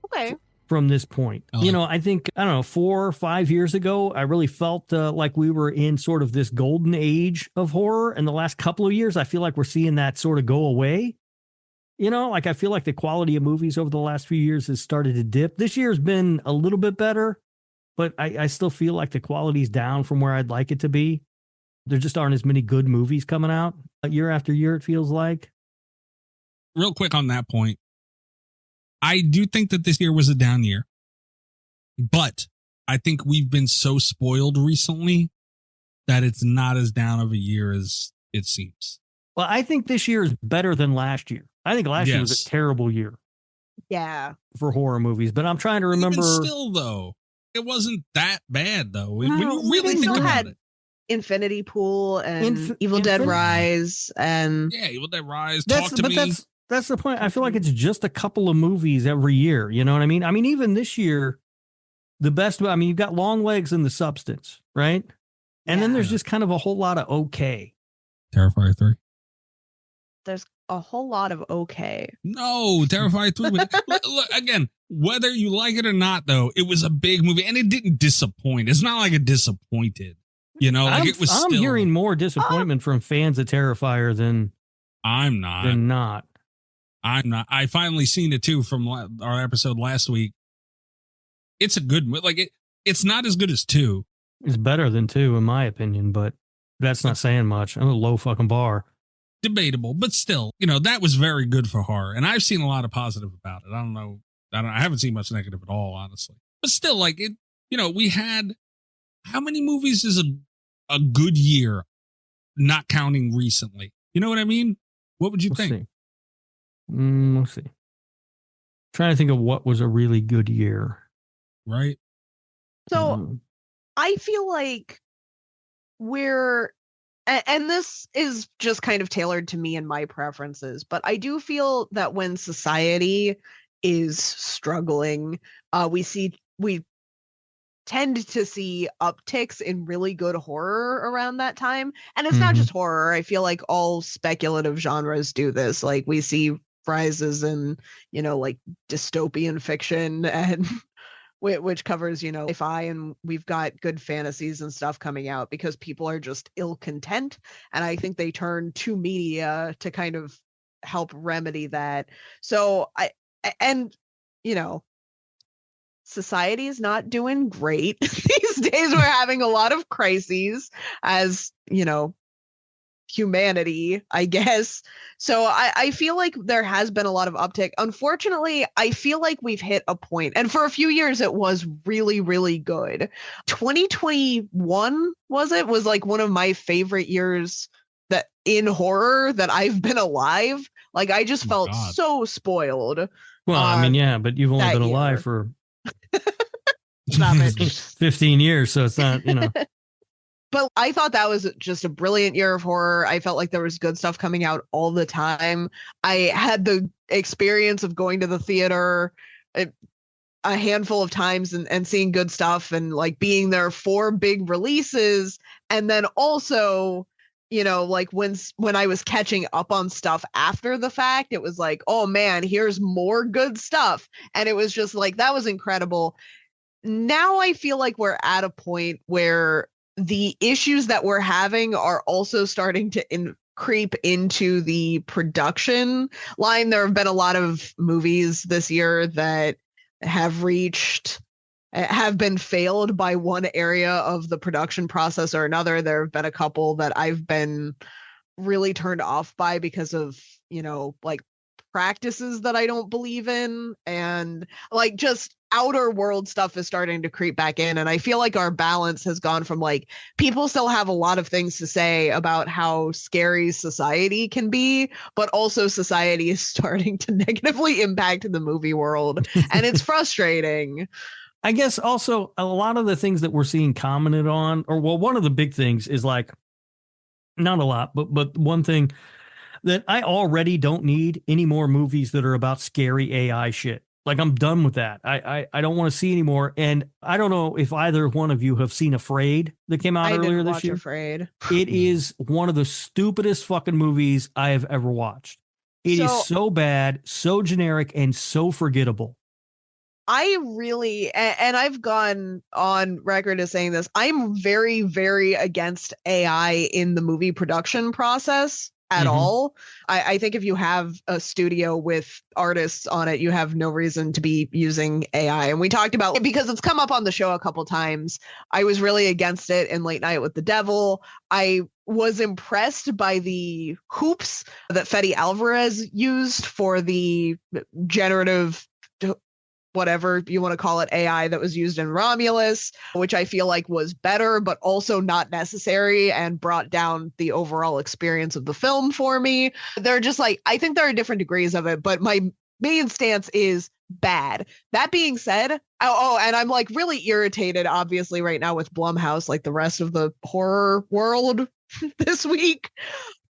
Okay. from this point. I think, I don't know, 4 or 5 years ago, I really felt like we were in sort of this golden age of horror. And the last couple of years, I feel like we're seeing that sort of go away. Like I feel like the quality of movies over the last few years has started to dip. This year's been a little bit better, but I still feel like the quality's down from where I'd like it to be. There just aren't as many good movies coming out year after year, it feels like. Real quick on that point. I do think that this year was a down year, but I think we've been so spoiled recently that it's not as down of a year as it seems. Well, I think this year is better than last year. I think last year was a terrible year. Yeah. For horror movies, but I'm trying to remember. Even still, though, it wasn't that bad, though. When No, you really we think still about had it. Infinity Pool and Evil Dead Rise and Yeah, Evil Dead Rise. Talk to me. That's the point. I feel like it's just a couple of movies every year. You know what I mean? I mean, even this year, the best, you've got Long Legs and The Substance, right? And then there's just kind of a whole lot of okay. Terrifier 3. There's a whole lot of okay. No, Terrifier 3. Look, again, whether you like it or not, though, it was a big movie and it didn't disappoint. It's not like it disappointed. It was I'm hearing more disappointment from fans of Terrifier than I'm not. I'm not. I finally seen it too from our episode last week. It's a good movie. It's not as good as 2. It's better than 2 in my opinion, but that's not saying much. I'm a low fucking bar. Debatable, but still, that was very good for horror. And I've seen a lot of positive about it. I haven't seen much negative at all, honestly. But still, we had, how many movies is a good year, not counting recently? You know what I mean? What would you think? See. We'll see. Trying to think of what was a really good year. Right. So I feel like and this is just kind of tailored to me and my preferences, but I do feel that when society is struggling, we tend to see upticks in really good horror around that time. And it's not just horror. I feel like all speculative genres do this. Like we see rises in, like dystopian fiction and which covers, sci-fi, and we've got good fantasies and stuff coming out because people are just ill content. And I think they turn to media to kind of help remedy that. So society is not doing great these days. We're having a lot of crises as, humanity, I guess. So I feel like there has been a lot of uptick. Unfortunately, I feel like we've hit a point, and for a few years it was really, really good. 2021 was like one of my favorite years that in horror that I've been alive. Like I just felt so spoiled. Well, but you've only been alive for 15 years, so it's not, But I thought that was just a brilliant year of horror. I felt like there was good stuff coming out all the time. I had the experience of going to the theater a handful of times and seeing good stuff and like being there for big releases. And then also, like when I was catching up on stuff after the fact, it was like, oh man, here's more good stuff. And it was just like, that was incredible. Now I feel like we're at a point where the issues that we're having are also starting to creep into the production line. There have been a lot of movies this year that have been failed by one area of the production process or another. There have been a couple that I've been really turned off by because of, like practices that I don't believe in, and like just outer world stuff is starting to creep back in. And I feel like our balance has gone from like, people still have a lot of things to say about how scary society can be, but also society is starting to negatively impact the movie world. And it's frustrating. I guess also a lot of the things that we're seeing commented on, one of the big things is like, not a lot, but one thing that I already don't need any more movies that are about scary AI shit. Like I'm done with that. I don't want to see anymore. And I don't know if either one of you have seen Afraid that came out earlier this year. Afraid. It is one of the stupidest fucking movies I have ever watched. It is so bad, so generic, and so forgettable. I really, and I've gone on record as saying this, I'm very, very against AI in the movie production process at all. I think if you have a studio with artists on it, you have no reason to be using AI. And we talked about it because it's come up on the show a couple times. I was really against it in Late Night with the Devil. I was impressed by the hoops that Fede Alvarez used for the generative, whatever you want to call it, AI that was used in Romulus, which I feel like was better, but also not necessary and brought down the overall experience of the film for me. They're just like, I think there are different degrees of it, but my main stance is bad. That being said, and I'm like really irritated, obviously, right now with Blumhouse, like the rest of the horror world this week,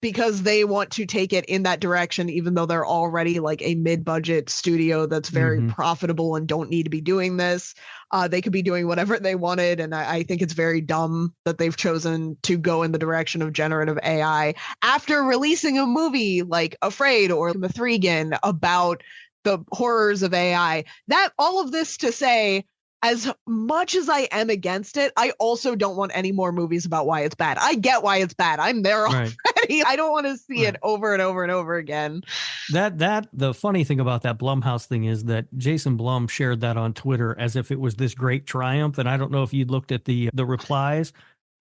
because they want to take it in that direction, even though they're already like a mid-budget studio that's very profitable and don't need to be doing this. They could be doing whatever they wanted. And I think it's very dumb that they've chosen to go in the direction of generative AI after releasing a movie like Afraid or The Threegan about the horrors of AI. That all of this to say, as much as I am against it, I also don't want any more movies about why it's bad. I get why it's bad. I'm there already. I don't want to see it over and over and over again. The funny thing about that Blumhouse thing is that Jason Blum shared that on Twitter as if it was this great triumph. And I don't know if you looked at the replies.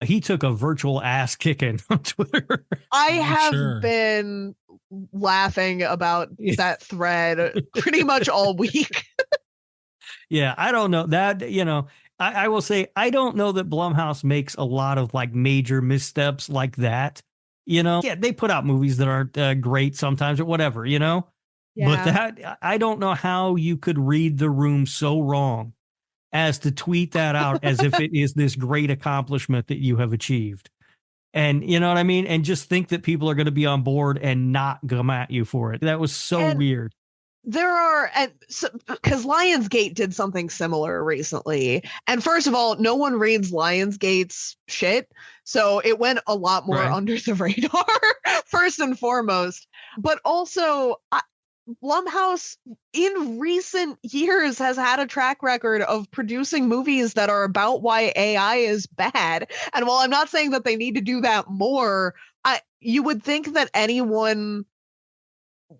He took a virtual ass kicking on Twitter. I have been laughing about that thread pretty much all week. Yeah, I don't know that, I will say, I don't know that Blumhouse makes a lot of like major missteps like that. Yeah, they put out movies that aren't great sometimes or whatever, Yeah. But that, I don't know how you could read the room so wrong as to tweet that out as if it is this great accomplishment that you have achieved. And you know what I mean? And just think that people are going to be on board and not come at you for it. That was so weird. There are, because Lionsgate did something similar recently. And first of all, no one reads Lionsgate's shit. So it went a lot more under the radar, first and foremost. But also, Blumhouse in recent years has had a track record of producing movies that are about why AI is bad. And while I'm not saying that they need to do that more, you would think that anyone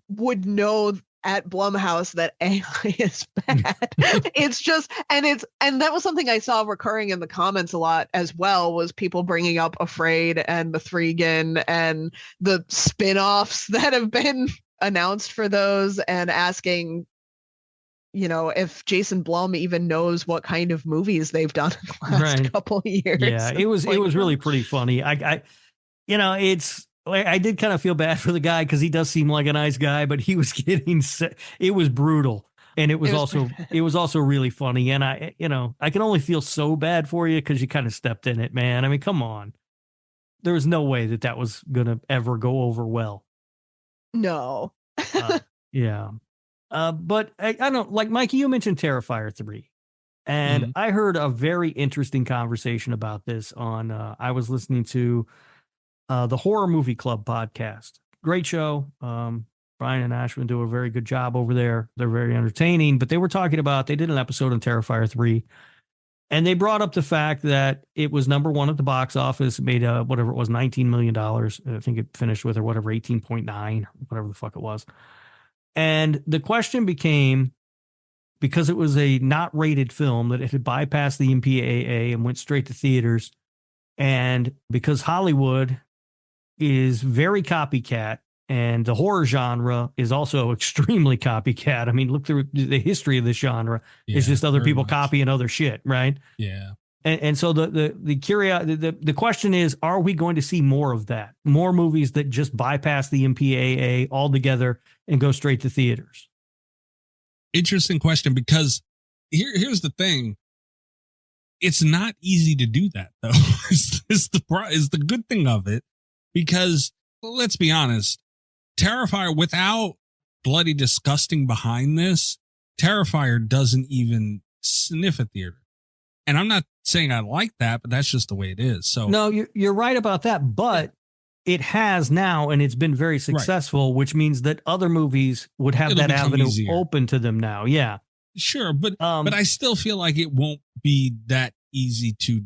would know at Blumhouse that AI is bad. It's just, and that was something I saw recurring in the comments a lot as well, was people bringing up Afraid and The Threegan and the spin-offs that have been announced for those, and asking, if Jason Blum even knows what kind of movies they've done in the last couple of years. Yeah, it was really pretty funny. I did kind of feel bad for the guy because he does seem like a nice guy, but he was it was brutal. And it was also really funny. And I can only feel so bad for you because you kind of stepped in it, man. I mean, come on. There was no way that was going to ever go over well. No. Yeah. But I don't, like, Mikey, you mentioned Terrifier 3. And I heard a very interesting conversation about this on, I was listening to the Horror Movie Club podcast. Great show. Brian and Ashwin do a very good job over there. They're very entertaining, but they did an episode on Terrifier 3, and they brought up the fact that it was number one at the box office. It made whatever it was, $19 million. I think it finished with, or whatever, 18.9, whatever the fuck it was. And the question became, because it was a not rated film, that it had bypassed the MPAA and went straight to theaters. And because Hollywood is very copycat, and the horror genre is also extremely copycat. I mean, look through the history of this genre. It's just other people copying other shit, right? Yeah. And so the question is, are we going to see more of that? More movies that just bypass the MPAA altogether and go straight to theaters? Interesting question, because here's the thing. It's not easy to do that, though. is the good thing of it, because let's be honest, Terrifier, without Bloody Disgusting behind this, Terrifier doesn't even sniff a theater. And I'm not saying I like that, but that's just the way it is. So no, you're right about that, but it has now, and it's been very successful, which means that other movies would have that avenue open to them now. Yeah. Sure, but I still feel like it won't be that easy to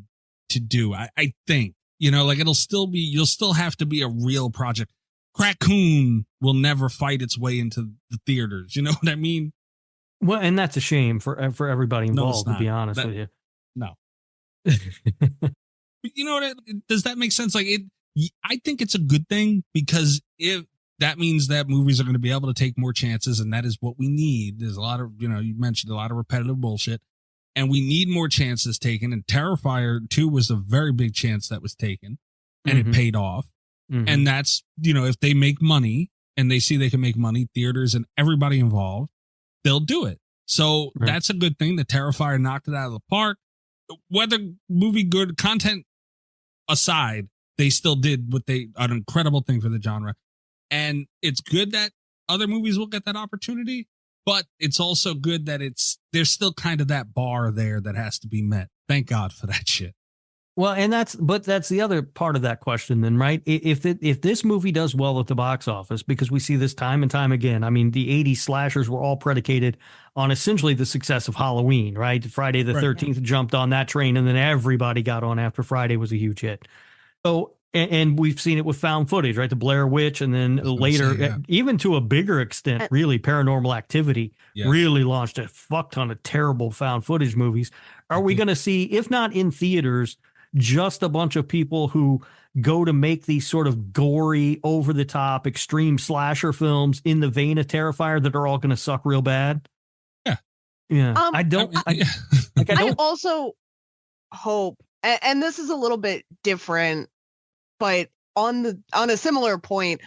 do. I think, like you'll still have to be a real project. Crackoon will never fight its way into the theaters. You know what I mean? Well, and that's a shame for everybody involved, to be honest with you. No. But you know what? Does that make sense? Like I think it's a good thing, because if that means that movies are going to be able to take more chances, and that is what we need. There's a lot of, you mentioned a lot of repetitive bullshit, and we need more chances taken. And Terrifier 2 was a very big chance that was taken, and it paid off. And that's, if they make money and they see they can make money, theaters and everybody involved, they'll do it. So that's a good thing. The Terrifier knocked it out of the park. Whether movie good content aside, they still did an incredible thing for the genre. And it's good that other movies will get that opportunity, but it's also good that there's still kind of that bar there that has to be met. Thank God for that shit. Well, and that's the other part of that question then, right? If this movie does well at the box office, because we see this time and time again, I mean, the 80s slashers were all predicated on essentially the success of Halloween, right? Friday the 13th jumped on that train, and then everybody got on after Friday was a huge hit. So, and we've seen it with found footage, right? The Blair Witch, and then later, even to a bigger extent, really, Paranormal Activity really launched a fuck ton of terrible found footage movies. Are we going to see, if not in theaters, just a bunch of people who go to make these sort of gory, over-the-top, extreme slasher films in the vein of Terrifier that are all going to suck real bad? Yeah. I also hope, and this is a little bit different, but on a similar point,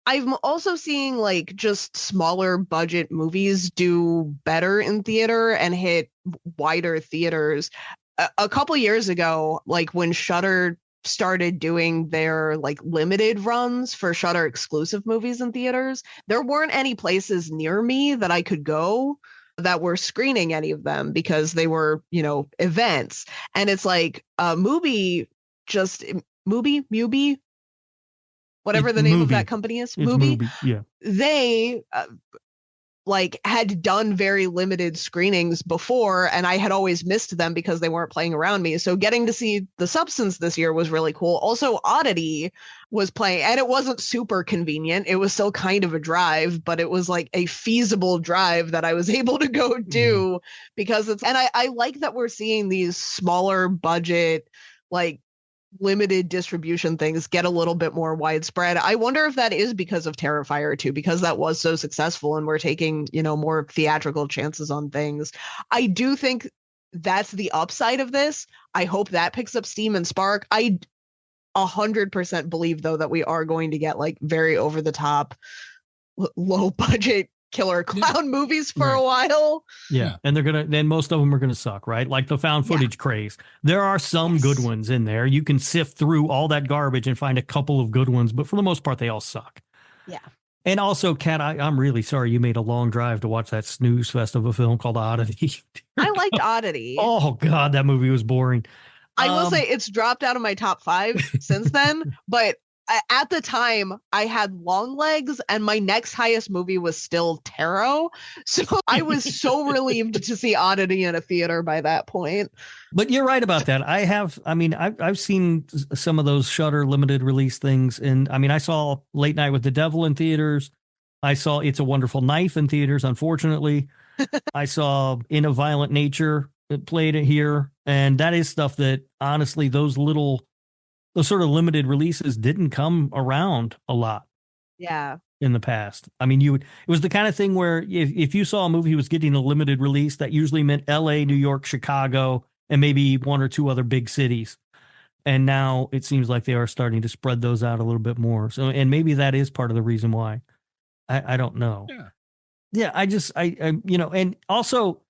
I'm also seeing like just smaller budget movies do better in theater and hit wider theaters. A couple years ago, like when Shudder started doing their like limited runs for Shudder exclusive movies in theaters, there weren't any places near me that I could go that were screening any of them, because they were, events. And it's like Mubi, whatever the name of that company is, Mubi. Yeah. They had done very limited screenings before, and I had always missed them because they weren't playing around me. So getting to see The Substance this year was really cool. Also, Oddity was playing, and it wasn't super convenient. It was still kind of a drive, but it was like a feasible drive that I was able to go do because and I like that we're seeing these smaller budget, like limited distribution things get a little bit more widespread. I wonder if that is because of Terrifier 2, because that was so successful and we're taking, more theatrical chances on things. I do think that's the upside of this. I hope that picks up steam and spark. I 100% believe, though, that we are going to get like very over the top, low budget killer clown movies for a while. Yeah. And then most of them are gonna suck, right? Like the found footage craze. There are some good ones in there. You can sift through all that garbage and find a couple of good ones, but for the most part, they all suck. Yeah. And also, Kat, I'm really sorry you made a long drive to watch that snooze fest of a film called Oddity. I liked Oddity. Oh God, that movie was boring. I will say it's dropped out of my top 5 since then, but at the time, I had long legs, and my next highest movie was still Tarot. So I was so relieved to see Oddity in a theater by that point. But you're right about that. I've seen some of those Shudder limited release things. And I saw Late Night with the Devil in theaters. I saw It's a Wonderful Knife in theaters, unfortunately. I saw In a Violent Nature played it here. And that is stuff that, honestly, those sort of limited releases didn't come around a lot. Yeah. In the past. It was the kind of thing where if you saw a movie was getting a limited release, that usually meant LA, New York, Chicago, and maybe one or two other big cities. And now it seems like they are starting to spread those out a little bit more. So, and maybe that is part of the reason why. I don't know. Yeah. And also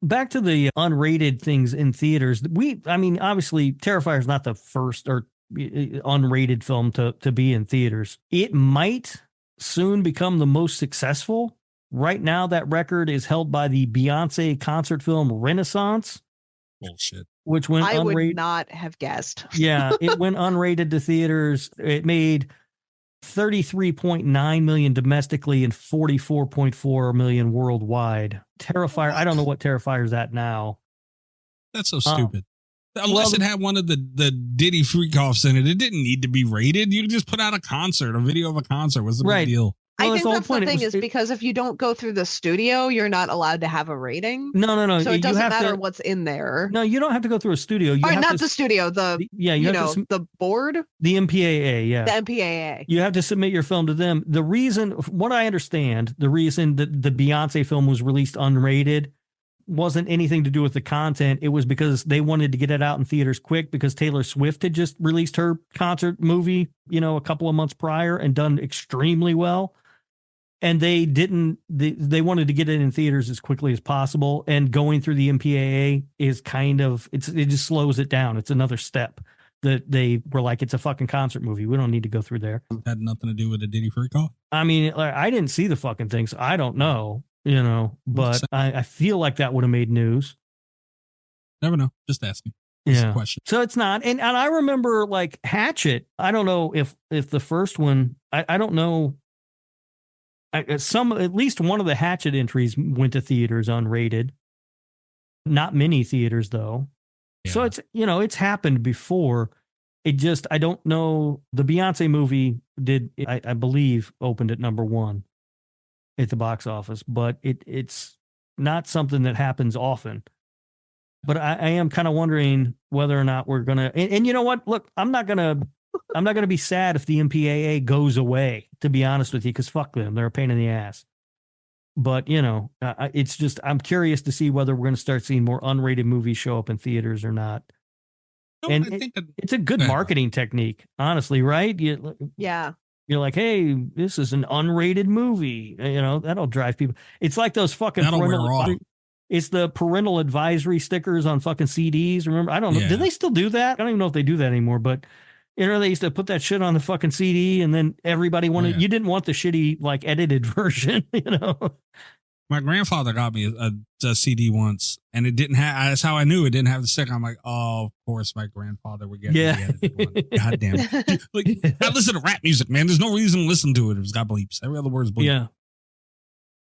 back to the unrated things in theaters. Obviously Terrifier is not the first or unrated film to be in theaters. It might soon become the most successful. Right now, that record is held by the Beyonce concert film Renaissance. Bullshit. Which went I unrated. would not have guessed. Yeah, it went unrated to theaters. It made 33.9 million domestically and 44.4 million worldwide. Terrifier, I don't know what Terrifier's at now. That's so stupid. Unless it had one of the Diddy freak-offs in it, it didn't need to be rated. You could just put out a concert, a video of a concert. What's the big deal? I think that's the thing is because if you don't go through the studio, you're not allowed to have a rating. No. So it doesn't matter what's in there. No, you don't have to go through a studio. You have not the studio. The the board. The MPAA. Yeah. The MPAA. You have to submit your film to them. The reason, what I understand, the reason that the Beyonce film was released unrated wasn't anything to do with the content. It was because they wanted to get it out in theaters quick because Taylor Swift had just released her concert movie, a couple of months prior and done extremely well. And they they wanted to get it in theaters as quickly as possible. And going through the MPAA is it just slows it down. It's another step that they were like, it's a fucking concert movie. We don't need to go through there. Had nothing to do with the Diddy freak-off? I mean, I didn't see the fucking thing, so I don't know. But I feel like that would have made news. Never know. Just asking. Yeah. Question. So it's not. And I remember like Hatchet. I don't know if the first one, I don't know. At least one of the Hatchet entries went to theaters unrated. Not many theaters though. Yeah. So it's, it's happened before. I don't know. The Beyonce movie I believe opened at number 1. At the box office, but it's not something that happens often. But I am kind of wondering whether or not we're gonna. And you know what? Look, I'm not gonna be sad if the MPAA goes away. To be honest with you, because fuck them, they're a pain in the ass. But it's just I'm curious to see whether we're gonna start seeing more unrated movies show up in theaters or not. No, and it's a good marketing technique, honestly, right? Yeah. You're like, hey, this is an unrated movie. That'll drive people. It's like those fucking it's the parental advisory stickers on fucking CDs. Remember? I don't know. Yeah. Do they still do that? I don't even know if they do that anymore. But they used to put that shit on the fucking CD, and then everybody wanted. You didn't want the shitty like edited version. My grandfather got me a CD once, and it didn't have. That's how I knew it didn't have the sticker. I'm like, oh, of course, my grandfather would get the edited one. God damn it! Like, I listen to rap music, man. There's no reason to listen to it. It's got bleeps. Every other word's bleep.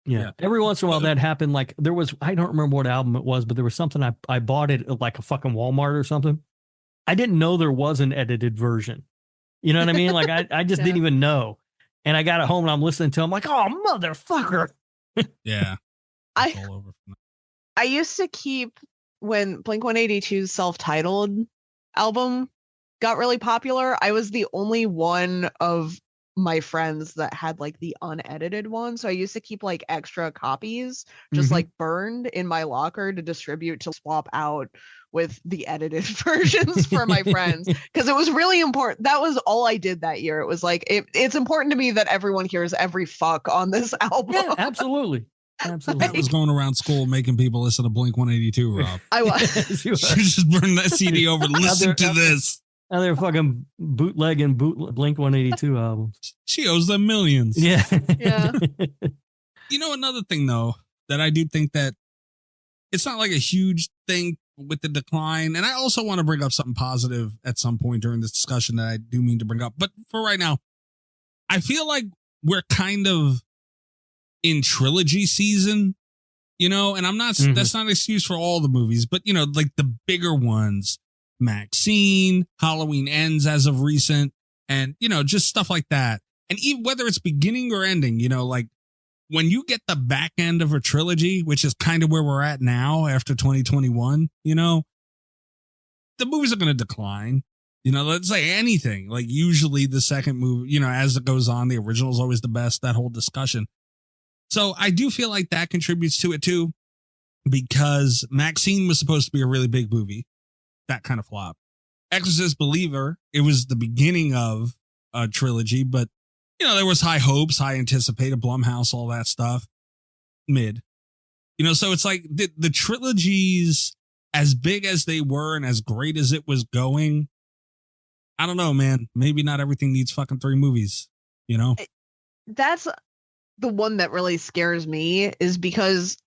Yeah. Every once in a while that happened. Like there was, I don't remember what album it was, but there was something I bought it at like a fucking Walmart or something. I didn't know there was an edited version. You know what I mean? Like I just didn't even know. And I got it home and I'm listening to it. I'm like, oh, motherfucker. Yeah. I used to keep when Blink-182's self-titled album got really popular. I was the only one of my friends that had like the unedited one. So I used to keep like extra copies just like burned in my locker to distribute to swap out with the edited versions for my friends because it was really important. That was all I did that year. It was like it's important to me that everyone hears every fuck on this album. Yeah, absolutely. Absolutely. I was going around school making people listen to Blink-182, Rob. I was. You just burn that CD over. Listen to this. Now they're fucking bootlegging Blink-182 albums. She owes them millions. Yeah. Yeah. Another thing though, that I do think that it's not like a huge thing with the decline. And I also want to bring up something positive at some point during this discussion that I do mean to bring up. But for right now, I feel like we're kind of in trilogy season, and I'm not, that's not an excuse for all the movies, but like the bigger ones, Maxine, Halloween Ends as of recent, and, just stuff like that. And even whether it's beginning or ending, like when you get the back end of a trilogy, which is kind of where we're at now after 2021, the movies are going to decline. Let's say anything, like usually the second movie, as it goes on, the original is always the best, that whole discussion. So I do feel like that contributes to it too, because Maxine was supposed to be a really big movie. That kind of flop. Exorcist Believer, it was the beginning of a trilogy, but there was high hopes, high anticipated, Blumhouse, all that stuff. Mid. So it's like the trilogies, as big as they were and as great as it was going, I don't know, man. Maybe not everything needs fucking 3 movies, That's the one that really scares me, is because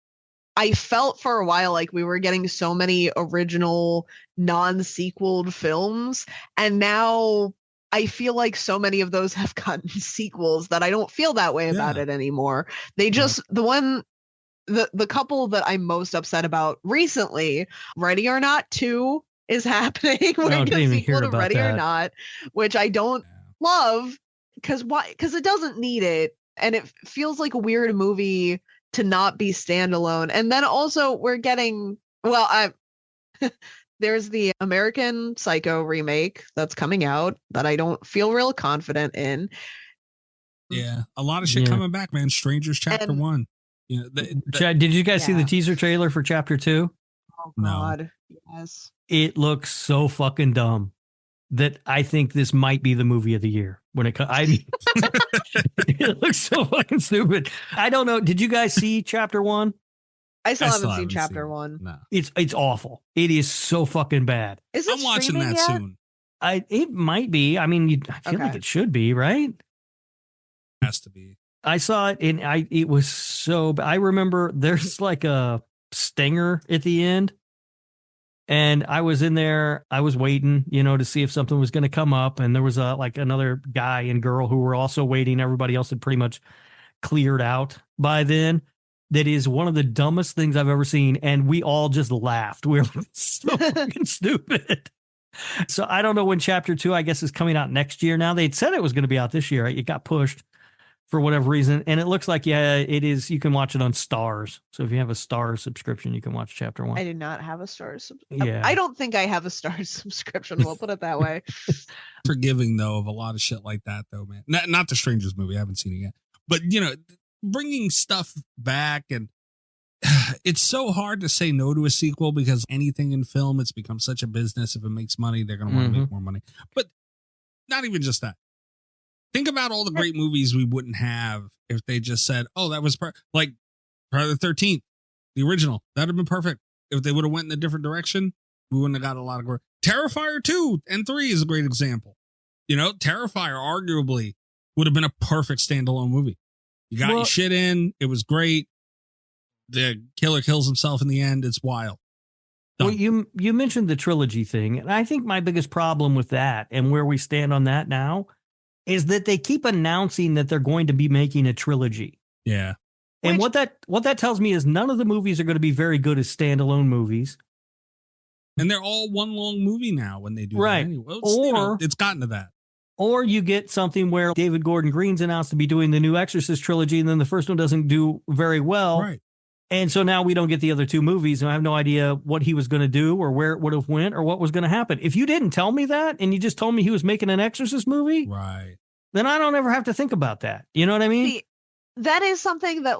I felt for a while like we were getting so many original non-sequeled films, and now I feel like so many of those have gotten sequels that I don't feel that way about it anymore. They just, the couple that I'm most upset about recently, Ready or Not 2 is happening. We're didn't getting a even sequel hear to about Ready or that. Not, which I don't love because it doesn't need it. And it feels like a weird movie to not be standalone. And then also we're getting, there's the American Psycho remake that's coming out that I don't feel real confident in. Yeah, a lot of shit coming back, man. Strangers Chapter 1. You know, did you guys see the teaser trailer for Chapter 2? Oh God, yes. It looks so fucking dumb that I think this might be the movie of the year when it comes. I mean, it looks so fucking stupid. I don't know. Did you guys see Chapter 1? I still haven't seen Chapter 1. No. It's awful. It is so fucking bad. Is it I'm watching that yet? soon. It might be. I mean, I feel like it should be, right? Has to be. I saw it and it was so bad. I remember there's like a stinger at the end. And I was in there, I was waiting, to see if something was going to come up. And there was like another guy and girl who were also waiting. Everybody else had pretty much cleared out by then. That is one of the dumbest things I've ever seen. And we all just laughed. We were so fucking stupid. So I don't know when Chapter 2, I guess, is coming out next year now. They'd said it was going to be out this year. It got pushed for whatever reason. And it looks like, it is. You can watch it on Stars. So if you have a Stars subscription, you can watch Chapter 1. I do not have a Stars subscription. I don't think I have a Stars subscription. We'll put it that way. Forgiving, though, of a lot of shit like that, though, man. Not the Strangers movie. I haven't seen it yet. But, bringing stuff back, and it's so hard to say no to a sequel because anything in film, it's become such a business. If it makes money, they're going to want to make more money. But not even just that. Think about all the great movies we wouldn't have if they just said, oh, that was like Friday the 13th, the original. That'd have been perfect. If they would have went in a different direction, we wouldn't have got a lot of great. Terrifier 2 and 3 is a great example. Terrifier arguably would have been a perfect standalone movie. You got your shit in. It was great. The killer kills himself in the end. It's wild. Well, you mentioned the trilogy thing. And I think my biggest problem with that and where we stand on that now is that they keep announcing that they're going to be making a trilogy. Yeah. And what that tells me is none of the movies are going to be very good as standalone movies. And they're all one long movie now when they do right. that anyway. It's gotten to that. Or you get something where David Gordon Green's announced to be doing the new Exorcist trilogy, and then the first one doesn't do very well. Right. And so now we don't get the other two movies, and I have no idea what he was going to do or where it would have went or what was going to happen. If you didn't tell me that and you just told me he was making an Exorcist movie, right, then I don't ever have to think about that. You know what I mean? See, that is something that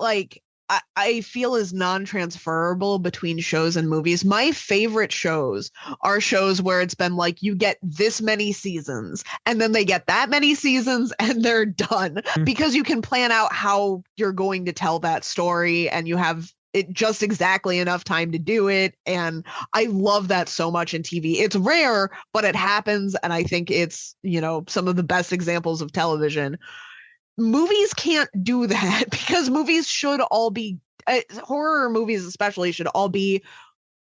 I feel is non-transferable between shows and movies. My favorite shows are shows where it's been like you get this many seasons and then they get that many seasons and they're done because you can plan out how you're going to tell that story and you have it just exactly enough time to do it. And I love that so much in TV. It's rare, but it happens. And I think it's, some of the best examples of television. Movies can't do that because movies should all be horror movies, especially should all be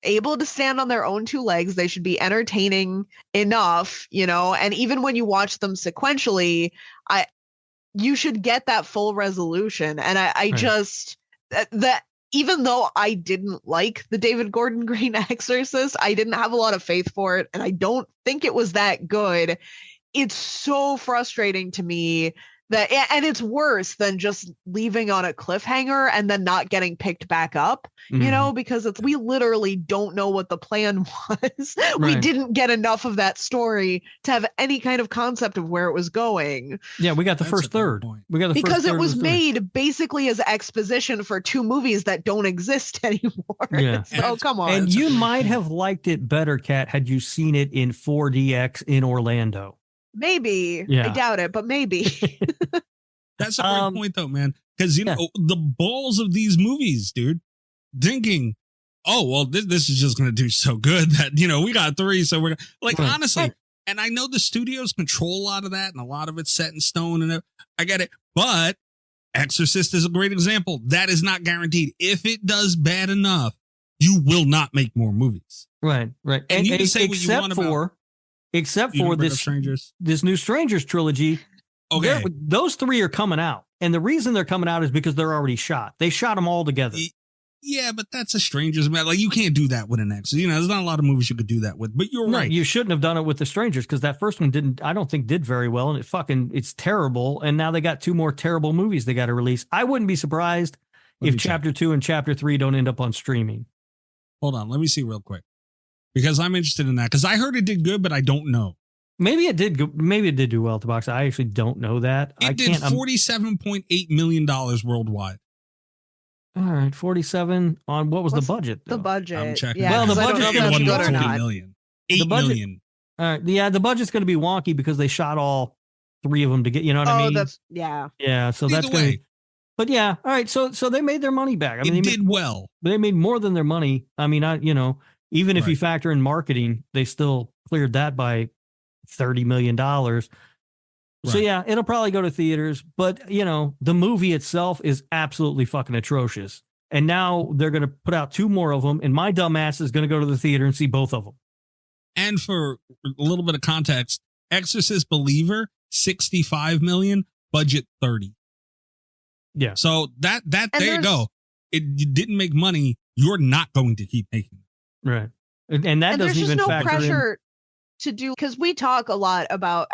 able to stand on their own two legs. They should be entertaining enough, and even when you watch them sequentially, you should get that full resolution. And I just that even though I didn't like the David Gordon Green Exorcist, I didn't have a lot of faith for it. And I don't think it was that good. It's so frustrating to me and it's worse than just leaving on a cliffhanger and then not getting picked back up, because we literally don't know what the plan was. Right. We didn't get enough of that story to have any kind of concept of where it was going. Yeah, we got the first third. Because it was made basically as exposition for two movies that don't exist anymore. Yeah. So come on. And you might have liked it better, Kat, had you seen it in 4DX in Orlando. Maybe. Yeah. I doubt it, but maybe. That's a great point, though, man. Because, the balls of these movies, dude, thinking, oh, well, this is just going to do so good that, we got 3. So we're like, right. Honestly, and I know the studios control a lot of that and a lot of it's set in stone and I get it. But Exorcist is a great example. That is not guaranteed. If it does bad enough, you will not make more movies. Right. And you can say what you want about except You for don't bring up Strangers. this new Strangers trilogy. Okay. Those 3 are coming out. And the reason they're coming out is because they're already shot. They shot them all together. Yeah, but that's a Strangers, man. Like, you can't do that with an ex. You know, there's not a lot of movies you could do that with. But you're right. You shouldn't have done it with the Strangers because that first one I don't think did very well. And it's terrible. And now they got 2 more terrible movies they got to release. I wouldn't be surprised if Chapter 2 and Chapter 3 don't end up on streaming. Hold on. Let me see real quick. Because I'm interested in that. Because I heard it did good, but I don't know. Maybe it did. Maybe it did do well at the box. I actually don't know that. It did $47.8 million worldwide. All right, 47 on what was the budget? The budget. I'm checking. Yeah, well, the budget budget's good or not. 40 million. 8 million. All right, yeah, the budget's going to be wonky because they shot all 3 of them to get. You know what I mean? Yeah. So that's going to. But yeah, all right. So they made their money back. I mean, it did well. They made more than their money. I mean, even if you factor in marketing, they still cleared that by $30 million. So yeah, it'll probably go to theaters, but the movie itself is absolutely fucking atrocious. And now they're going to put out 2 more of them, and my dumb ass is going to go to the theater and see both of them. And for a little bit of context, Exorcist Believer, 65 million, budget 30. Yeah. So that there you go. You didn't make money. You're not going to keep making it. Right. And that doesn't even factor in. There's just no pressure to do, because we talk a lot about,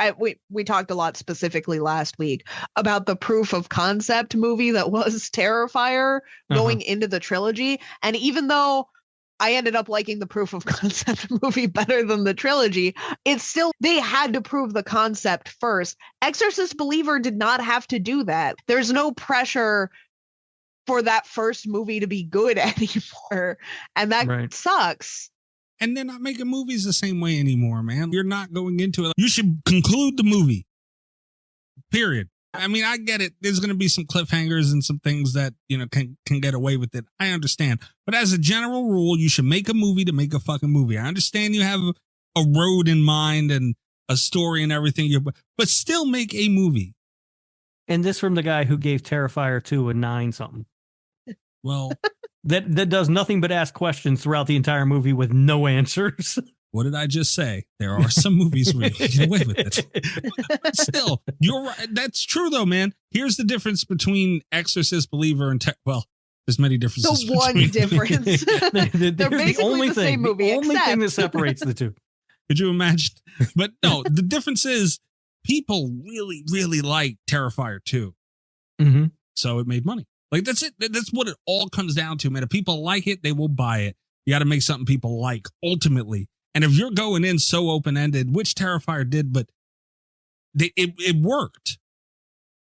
we talked a lot specifically last week about the proof of concept movie that was Terrifier going into the trilogy. And even though I ended up liking the proof of concept movie better than the trilogy, it's still, they had to prove the concept first. Exorcist Believer did not have to do that. There's no pressure for that first movie to be good anymore. And that sucks. And they're not making movies the same way anymore, man. You're not going into it. You should conclude the movie. Period. I mean, I get it. There's going to be some cliffhangers and some things that, can get away with it. I understand. But as a general rule, you should make a movie to make a fucking movie. I understand you have a road in mind and a story and everything, but still make a movie. And this from the guy who gave Terrifier 2 a 9 something. Well, that does nothing but ask questions throughout the entire movie with no answers. What did I just say? There are some movies where you can get away with it. But still, you're right. That's true, though, man. Here's the difference between Exorcist Believer and there's many differences. The one difference. They're basically the same movie. The only thing that separates the two. Could you imagine? But no, the difference is people really, really like Terrifier 2. Mm-hmm. So it made money. Like, that's it. That's what it all comes down to, man. If people like it, they will buy it. You got to make something people like, ultimately. And if you're going in so open-ended, which Terrifier did, but it worked.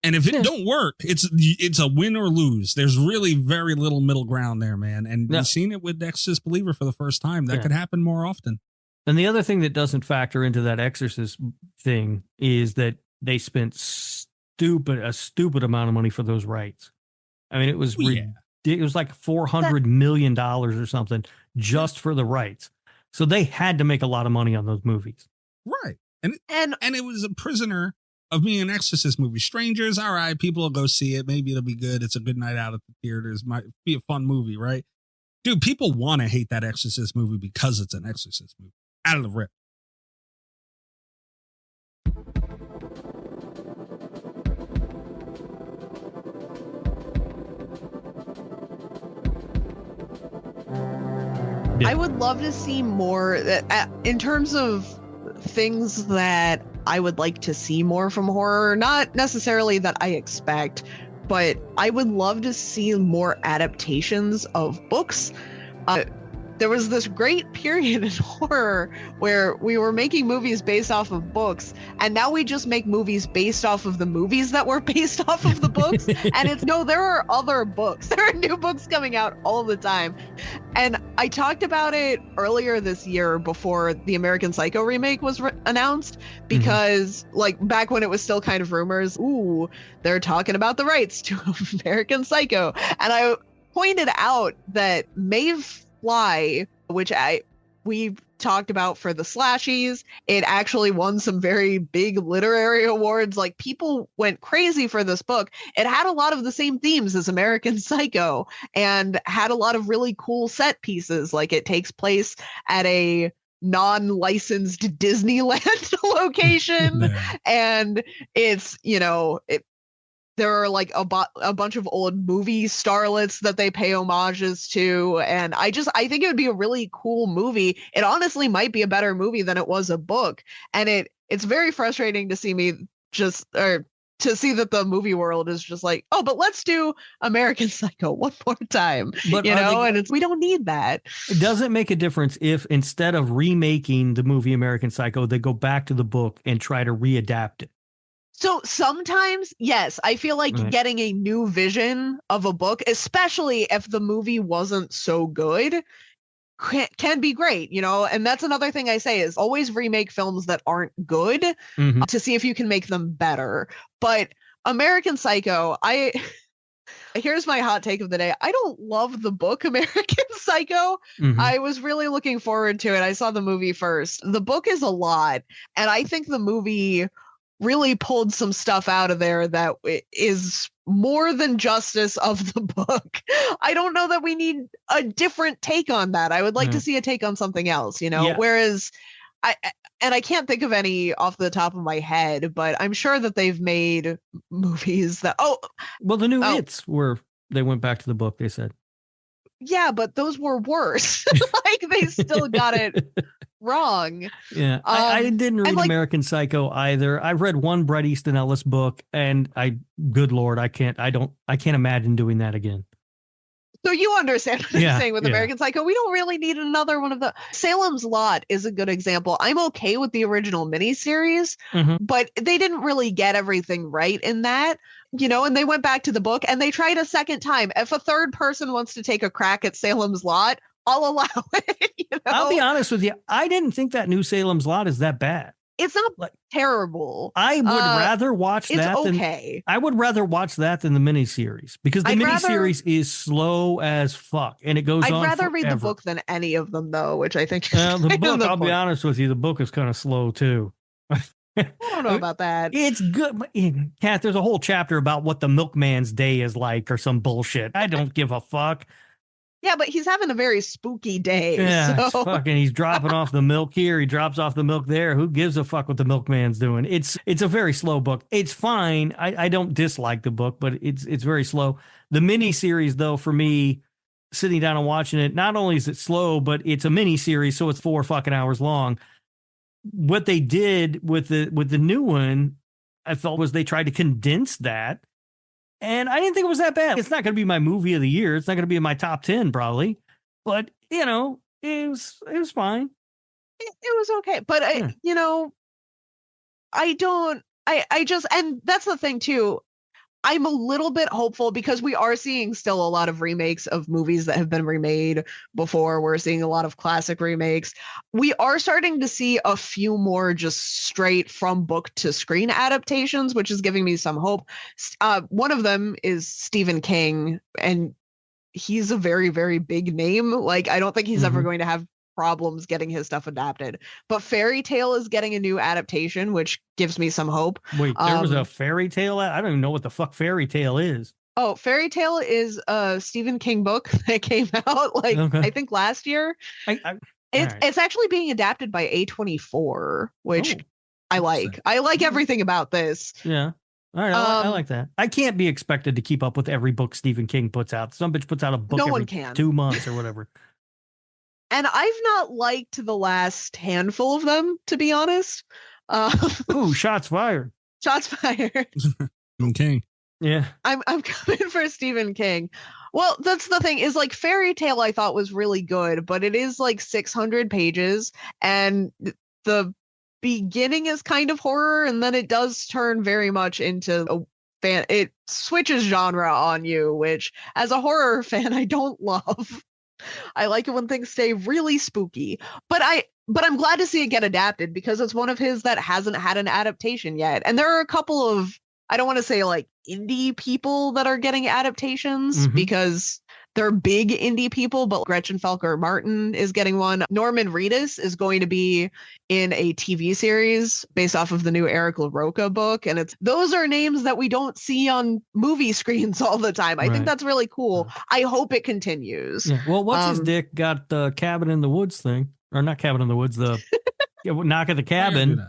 And if it don't work, it's a win or lose. There's really very little middle ground there, man. And you've seen it with Exorcist Believer for the first time. That could happen more often. And the other thing that doesn't factor into that Exorcist thing is that they spent a stupid amount of money for those rights. I mean, it was it was like $400 million or something just for the rights. So they had to make a lot of money on those movies. Right. And it was a prisoner of being an Exorcist movie. Strangers, all right, people will go see it. Maybe it'll be good. It's a good night out at the theaters. Might be a fun movie, right? Dude, people want to hate that Exorcist movie because it's an Exorcist movie. Out of the rip. I would love to see more in terms of things that I would like to see more from horror. Not necessarily that I expect, but I would love to see more adaptations of books. There was this great period in horror where we were making movies based off of books, and now we just make movies based off of the movies that were based off of the books. And there are other books. There are new books coming out all the time. And I talked about it earlier this year before the American Psycho remake was announced, because like back when it was still kind of rumors, they're talking about the rights to American Psycho. And I pointed out that Maeve Fly, which we talked about for the slashies, it actually won some very big literary awards. Like, people went crazy for this book. It had a lot of the same themes as American Psycho and had a lot of really cool set pieces. Like, it takes place at a non-licensed Disneyland location. Yeah. And it's, there are like a bunch of old movie starlets that they pay homages to. And I think it would be a really cool movie. It honestly might be a better movie than it was a book. And it's very frustrating to see to see that the movie world is just like, oh, but let's do American Psycho one more time, But and we don't need that. It doesn't make a difference if instead of remaking the movie American Psycho, they go back to the book and try to readapt it. So sometimes, yes, I feel like getting a new vision of a book, especially if the movie wasn't so good, can be great, and that's another thing I say is always remake films that aren't good to see if you can make them better. But American Psycho, here's my hot take of the day. I don't love the book American Psycho. I was really looking forward to it. I saw the movie first. The book is a lot, and I think the movie really pulled some stuff out of there that is more than justice of the book. I don't know that we need a different take on that. I would like to see a take on something else, whereas I can't think of any off the top of my head, but I'm sure that they've made movies that, the new It's they went back to the book, they said. Yeah, but those were worse. Like they still got it wrong. Yeah, I didn't read American Psycho either. I've read one Bret Easton Ellis book, and good Lord, I can't imagine doing that again. So you understand what I'm saying with American Psycho. We don't really need another one of the. Salem's Lot is a good example. I'm okay with the original miniseries, but they didn't really get everything right in that. And they went back to the book and they tried a second time. If a third person wants to take a crack at Salem's Lot, I'll allow it. I'll be honest with you. I didn't think that new Salem's Lot is that bad. It's not terrible. I would rather watch that. I would rather watch that than the miniseries because the miniseries is slow as fuck and it goes on. I'd rather read the book than any of them, though, which I think. The book. I'll be honest with you. The book is kind of slow too. I don't know about that. It's good. Kat, there's a whole chapter about what the milkman's day is like or some bullshit. I don't give a fuck. Yeah, but he's having a very spooky day. Yeah, so. He's dropping off the milk here. He drops off the milk there. Who gives a fuck what the milkman's doing? It's a very slow book. It's fine. I don't dislike the book, but it's very slow. The mini series, though, for me, sitting down and watching it, not only is it slow, but it's a mini series, so it's 4 fucking hours long. What they did with the new one, I felt was they tried to condense that. And I didn't think it was that bad. It's not going to be my movie of the year. It's not going to be in my top 10 probably, but it was fine. It was okay. But and that's the thing too. I'm a little bit hopeful because we are seeing still a lot of remakes of movies that have been remade before. We're seeing a lot of classic remakes. We are starting to see a few more just straight from book to screen adaptations, which is giving me some hope. One of them is Stephen King, and he's a very, very big name. Like, I don't think he's ever going to have problems getting his stuff adapted, but Fairy Tale is getting a new adaptation, which gives me some hope. Wait, there was a Fairy Tale? I don't even know what the fuck Fairy Tale is. Oh, Fairy Tale is a Stephen King book that came out I think last year. It's actually being adapted by A24, which I like. I like everything about this. Yeah. All right, I like that. I can't be expected to keep up with every book Stephen King puts out. Some bitch puts out a book every 2 months or whatever. And I've not liked the last handful of them, to be honest. Ooh, shots fired. Shots fired. Okay. Yeah. I'm coming for Stephen King. Well, that's the thing is like Fairy Tale I thought was really good, but it is like 600 pages and the beginning is kind of horror and then it does turn very much into it switches genre on you, which as a horror fan I don't love. I like it when things stay really spooky, but I'm glad to see it get adapted because it's one of his that hasn't had an adaptation yet. And there are a couple of, I don't want to say like indie people that are getting adaptations because they're big indie people, but Gretchen Felker Martin is getting one. Norman Reedus is going to be in a TV series based off of the new Eric LaRocca book. And those are names that we don't see on movie screens all the time. I think that's really cool. I hope it continues. Yeah. Well, what's his dick got the Cabin in the Woods thing, or not Cabin in the Woods, the Knock at the Cabin.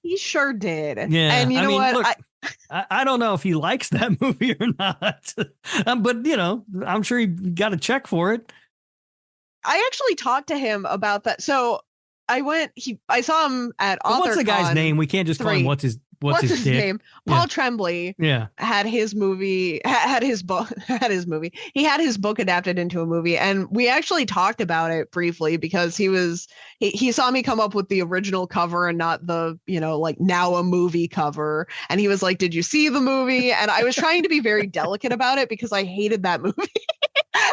He sure did. Yeah. And you know what? Look, I don't know if he likes that movie or not, but you know, I'm sure he got a check for it. I actually talked to him about that. So I saw him at AuthorCon. What's the guy's name? We can't just call him what's his name? Paul Tremblay. Yeah. Had his movie, had his book, He had his book adapted into a movie. And we actually talked about it briefly because he saw me come up with the original cover and not the, like now a movie cover. And he was like, did you see the movie? And I was trying to be very delicate about it because I hated that movie.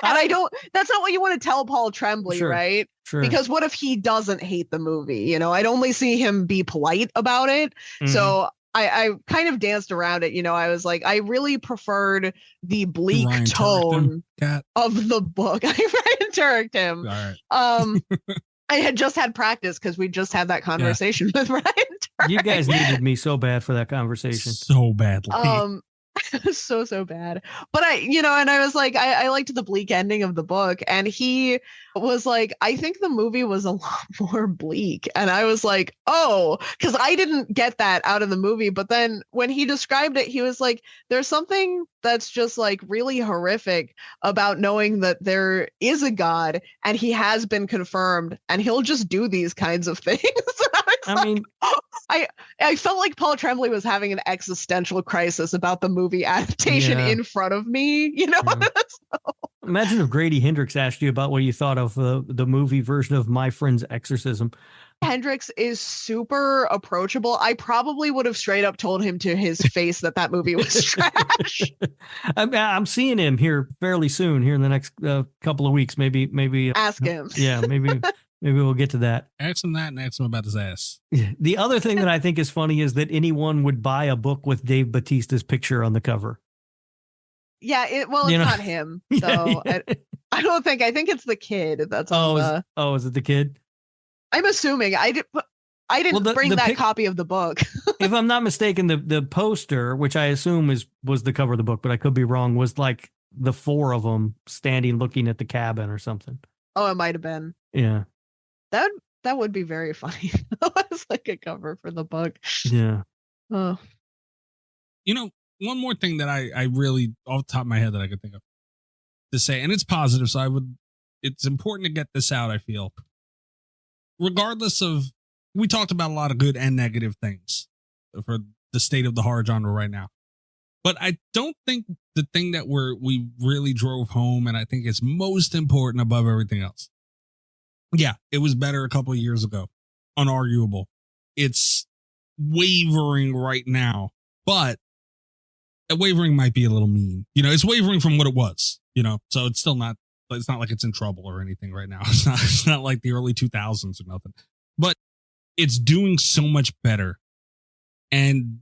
And that's not what you want to tell Paul Tremblay, sure, right? Sure. Because what if he doesn't hate the movie? I'd only see him be polite about it. Mm-hmm. So I kind of danced around it. I was like, I really preferred the bleak tone of the book. I Ryan Turked him. All right. I had just had practice because we just had that conversation with Ryan Turk. You guys needed me so bad for that conversation. So badly. So bad. But I was like, I liked the bleak ending of the book. And he was like, I think the movie was a lot more bleak. And I was like, oh, because I didn't get that out of the movie. But then when he described it, he was like, there's something that's just like really horrific about knowing that there is a God and he has been confirmed and he'll just do these kinds of things. I felt like Paul Tremblay was having an existential crisis about the movie adaptation in front of me, So. Imagine if Grady Hendrix asked you about what you thought of the movie version of My Friend's Exorcism. Hendrix is super approachable. I probably would have straight up told him to his face that movie was trash. I'm seeing him here fairly soon, here in the next couple of weeks. Maybe ask him. Yeah, maybe we'll get to that. Ask him that and ask him about his ass. The other thing that I think is funny is that anyone would buy a book with Dave Bautista's picture on the cover. Yeah, it's not him. So I don't think. I think it's the kid. That's is it the kid? I'm assuming. I didn't bring that copy of the book. If I'm not mistaken, the poster, which I assume was the cover of the book, but I could be wrong, was like the four of them standing looking at the cabin or something. Oh, it might have been. Yeah. That would be very funny. That was like a cover for the book. Yeah. Oh. One more thing that I really, off the top of my head, that I could think of to say, and it's positive, so it's important to get this out, I feel. Regardless of, we talked about a lot of good and negative things for the state of the horror genre right now. But I don't think the thing that we really drove home, and I think it's most important above everything else. Yeah, it was better a couple of years ago. Unarguable. It's wavering right now, but wavering might be a little mean. It's wavering from what it was, so it's still not, it's not like it's in trouble or anything right now. It's not like the early 2000s or nothing, but it's doing so much better. And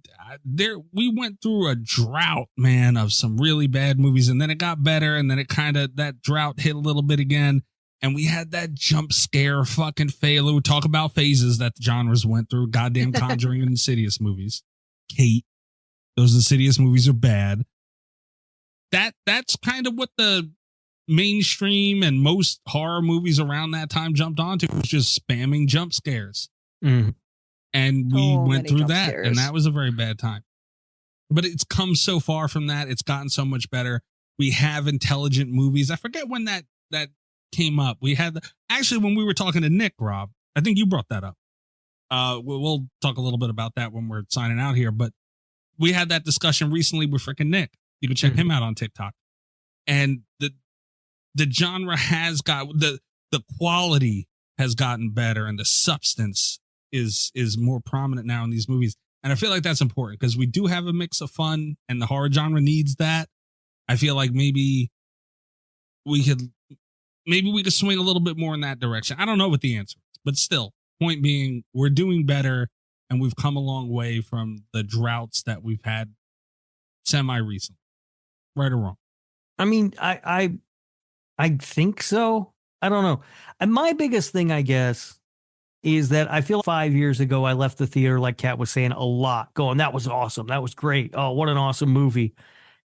we went through a drought, man, of some really bad movies, and then it got better, and then that drought hit a little bit again. And we had that jump scare fucking failure. We talk about phases that the genres went through. Goddamn Conjuring and Insidious movies. Kate, those Insidious movies are bad. That's kind of what the mainstream and most horror movies around that time jumped onto, was just spamming jump scares. Mm. And we went through that, and that was a very bad time. But it's come so far from that. It's gotten so much better. We have intelligent movies. I forget when that came up. We had actually when we were talking to Nick, Rob, I think you brought that up. We'll talk a little bit about that when we're signing out here, but we had that discussion recently with freaking Nick. You can check him out on TikTok. And the genre has got the quality has gotten better, and the substance is more prominent now in these movies. And I feel like that's important because we do have a mix of fun, and the horror genre needs that. I feel like maybe we could swing a little bit more in that direction. I don't know what the answer is, but still, point being, we're doing better, and we've come a long way from the droughts that we've had semi-recently. Right or wrong? I mean, I think so. I don't know. And my biggest thing, I guess, is that I feel 5 years ago, I left the theater, like Kat was saying, a lot, going, that was awesome. That was great. Oh, what an awesome movie.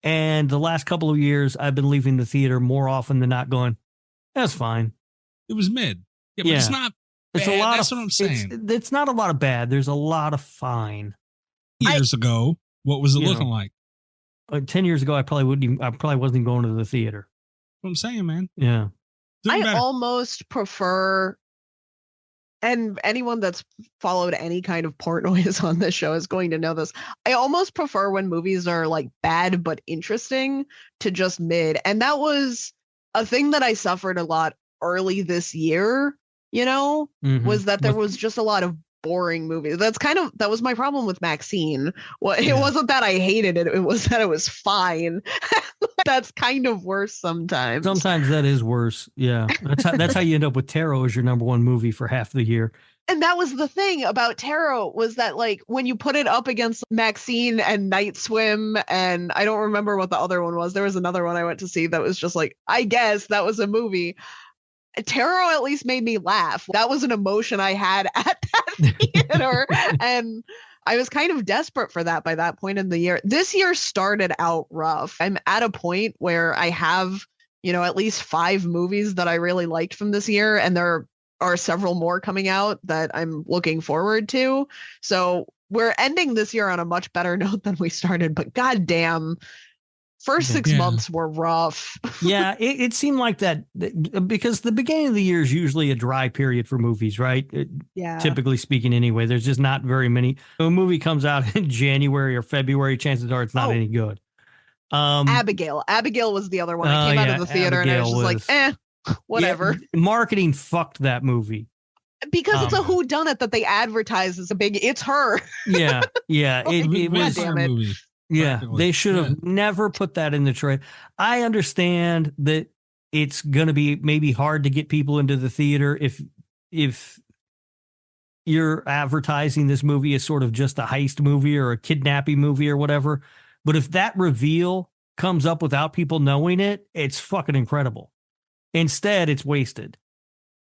And the last couple of years, I've been leaving the theater more often than not going, that's fine. It was mid. Yeah, but it's not It's bad. a lot That's of, what I'm saying. It's not a lot of bad. There's a lot of fine. Years ago, what was it You looking know. like? 10 years ago, I probably wasn't even going to the theater. What I'm saying, man. Yeah. Doing I better. almost prefer, and anyone that's followed any kind of port noise on this show is going to know this. I almost prefer when movies are like bad but interesting to just mid. And that was a thing that I suffered a lot early this year, was that there was just a lot of boring movies. That was my problem with Maxine. Well, it wasn't that I hated it, it was that it was fine. That's kind of worse sometimes. Sometimes that is worse. Yeah. That's how you end up with Tarot as your number one movie for half the year. And that was the thing about Tarot, was that like when you put it up against Maxine and Night Swim, and I don't remember what the other one was. There was another one I went to see that was just like, I guess that was a movie. Tarot at least made me laugh. That was an emotion I had at that theater. And I was kind of desperate for that by that point in the year. This year started out rough. I'm at a point where I have, at least 5 movies that I really liked from this year. And there are several more coming out that I'm looking forward to. So we're ending this year on a much better note than we started, but goddamn, first 6 months were rough. Yeah, it seemed like that because the beginning of the year is usually a dry period for movies, right? Yeah. Typically speaking, anyway, there's just not very many. If a movie comes out in January or February, chances are it's not any good. Abigail was the other one. I came out of the theater Abigail and I was just like, whatever. Yeah, marketing fucked that movie. Because it's a whodunit that they advertise as a big, it's her. Yeah. It was, damn it. Movie. Yeah, they should have never put that in the trailer. I understand that it's going to be maybe hard to get people into the theater if you're advertising this movie as sort of just a heist movie or a kidnapping movie or whatever. But if that reveal comes up without people knowing it, it's fucking incredible. Instead, it's wasted.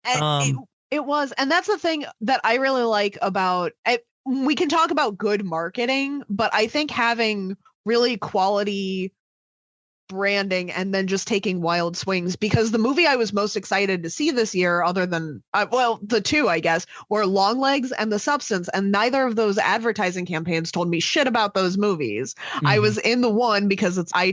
And it was. And that's the thing that I really like about it. We can talk about good marketing, but I think having really quality branding and then just taking wild swings, because the movie I was most excited to see this year, other than the two, I guess, were Longlegs and The Substance, and neither of those advertising campaigns told me shit about those movies. I was in the one because it's I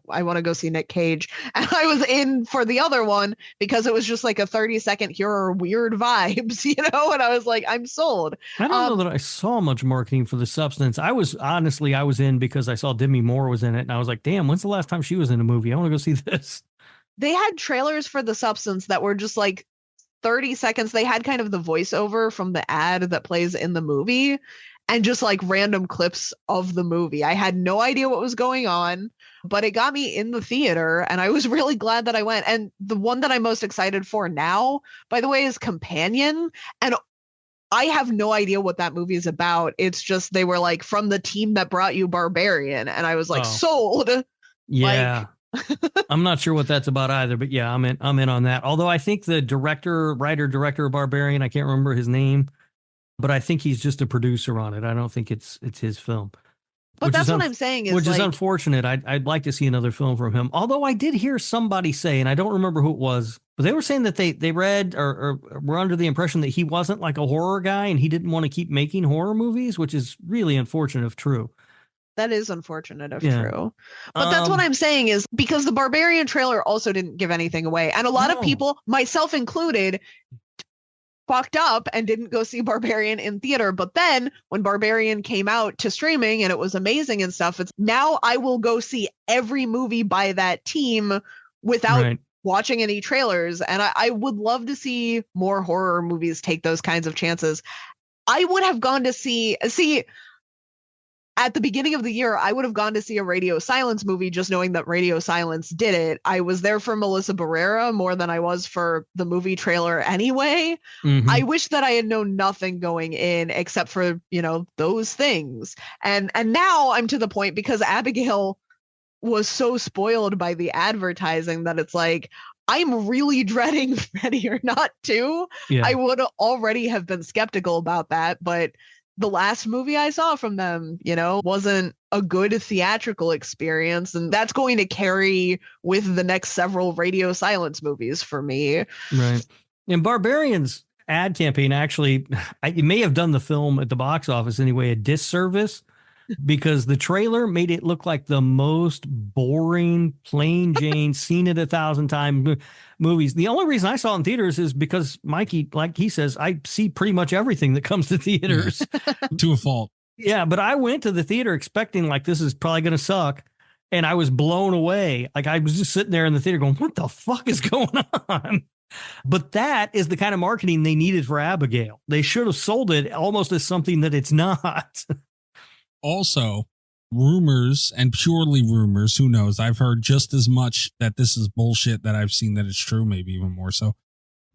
want to go see Nick Cage, and I was in for the other one because it was just like a 30-second here are weird vibes, and I was like, I'm sold. I don't know that I saw much marketing for The Substance. I was in because I saw Demi Moore was in it, and I was like, damn, when's the last time she was in a movie? I want to go see this. They had trailers for The Substance that were just like 30 seconds. They had kind of the voiceover from the ad that plays in the movie and just like random clips of the movie. I had no idea what was going on, but it got me in the theater and I was really glad that I went. And the one that I'm most excited for now, by the way, is Companion. And I have no idea what that movie is about. It's just, they were like, from the team that brought you Barbarian. And I was like, sold. Yeah. I'm not sure what that's about either, but yeah, I'm in on that. Although I think the writer director of Barbarian, I can't remember his name, but I think he's just a producer on it. I don't think it's his film. But that's what I'm saying is, which is unfortunate. I'd like to see another film from him. Although I did hear somebody say, and I don't remember who it was, but they were saying that they read or were under the impression that he wasn't like a horror guy and he didn't want to keep making horror movies, which is really unfortunate if true. That is unfortunate if true. But that's what I'm saying is, because the Barbarian trailer also didn't give anything away. And a lot of people, myself included, fucked up and didn't go see Barbarian in theater. But then when Barbarian came out to streaming and it was amazing and stuff, it's now I will go see every movie by that team without watching any trailers. And I would love to see more horror movies take those kinds of chances. I would have gone to see at the beginning of the year, I would have gone to see a Radio Silence movie just knowing that Radio Silence did it. I was there for Melissa Barrera more than I was for the movie trailer anyway. I wish that I had known nothing going in except for, those things. And now I'm to the point, because Abigail was so spoiled by the advertising, that it's like, I'm really dreading Ready or Not 2. Yeah. I would already have been skeptical about that, but the last movie I saw from them, wasn't a good theatrical experience. And that's going to carry with the next several Radio Silence movies for me. Right. And Barbarian's ad campaign actually, it may have done the film at the box office anyway a disservice because the trailer made it look like the most boring, plain Jane, seen it 1,000 times movies. The only reason I saw it in theaters is because Mikey, like he says, I see pretty much everything that comes to theaters. To a fault. Yeah, but I went to the theater expecting like this is probably going to suck. And I was blown away. Like I was just sitting there in the theater going, what the fuck is going on? But that is the kind of marketing they needed for Abigail. They should have sold it almost as something that it's not. Also, rumors and purely rumors, who knows? I've heard just as much that this is bullshit that I've seen that it's true, maybe even more so.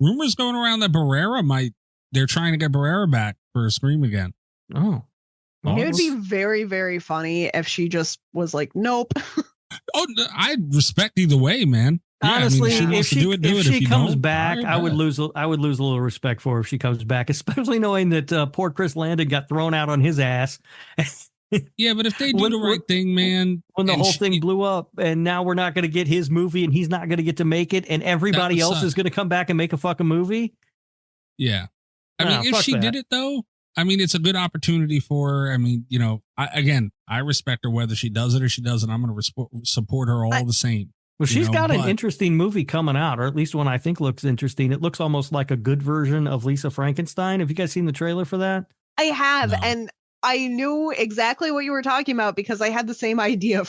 Rumors going around that they're trying to get Barrera back for a Scream again. Oh. It would be very, very funny if she just was like, nope. Oh, I respect either way, man. Yeah, honestly, if she comes don't, back, I would lose a little respect for her if she comes back, especially knowing that poor Chris Landon got thrown out on his ass. Yeah, but if they do the right thing, man. When the whole thing blew up and now we're not going to get his movie and he's not going to get to make it and everybody else is going to come back and make a fucking movie. Yeah. I mean, if she did it though, I mean, it's a good opportunity for her. I mean, you know, I respect her whether she does it or she doesn't. I'm going to support her all the same. Well, she's got an interesting movie coming out, or at least one I think looks interesting. It looks almost like a good version of Lisa Frankenstein. Have you guys seen the trailer for that? I have, and I knew exactly what you were talking about because I had the same idea.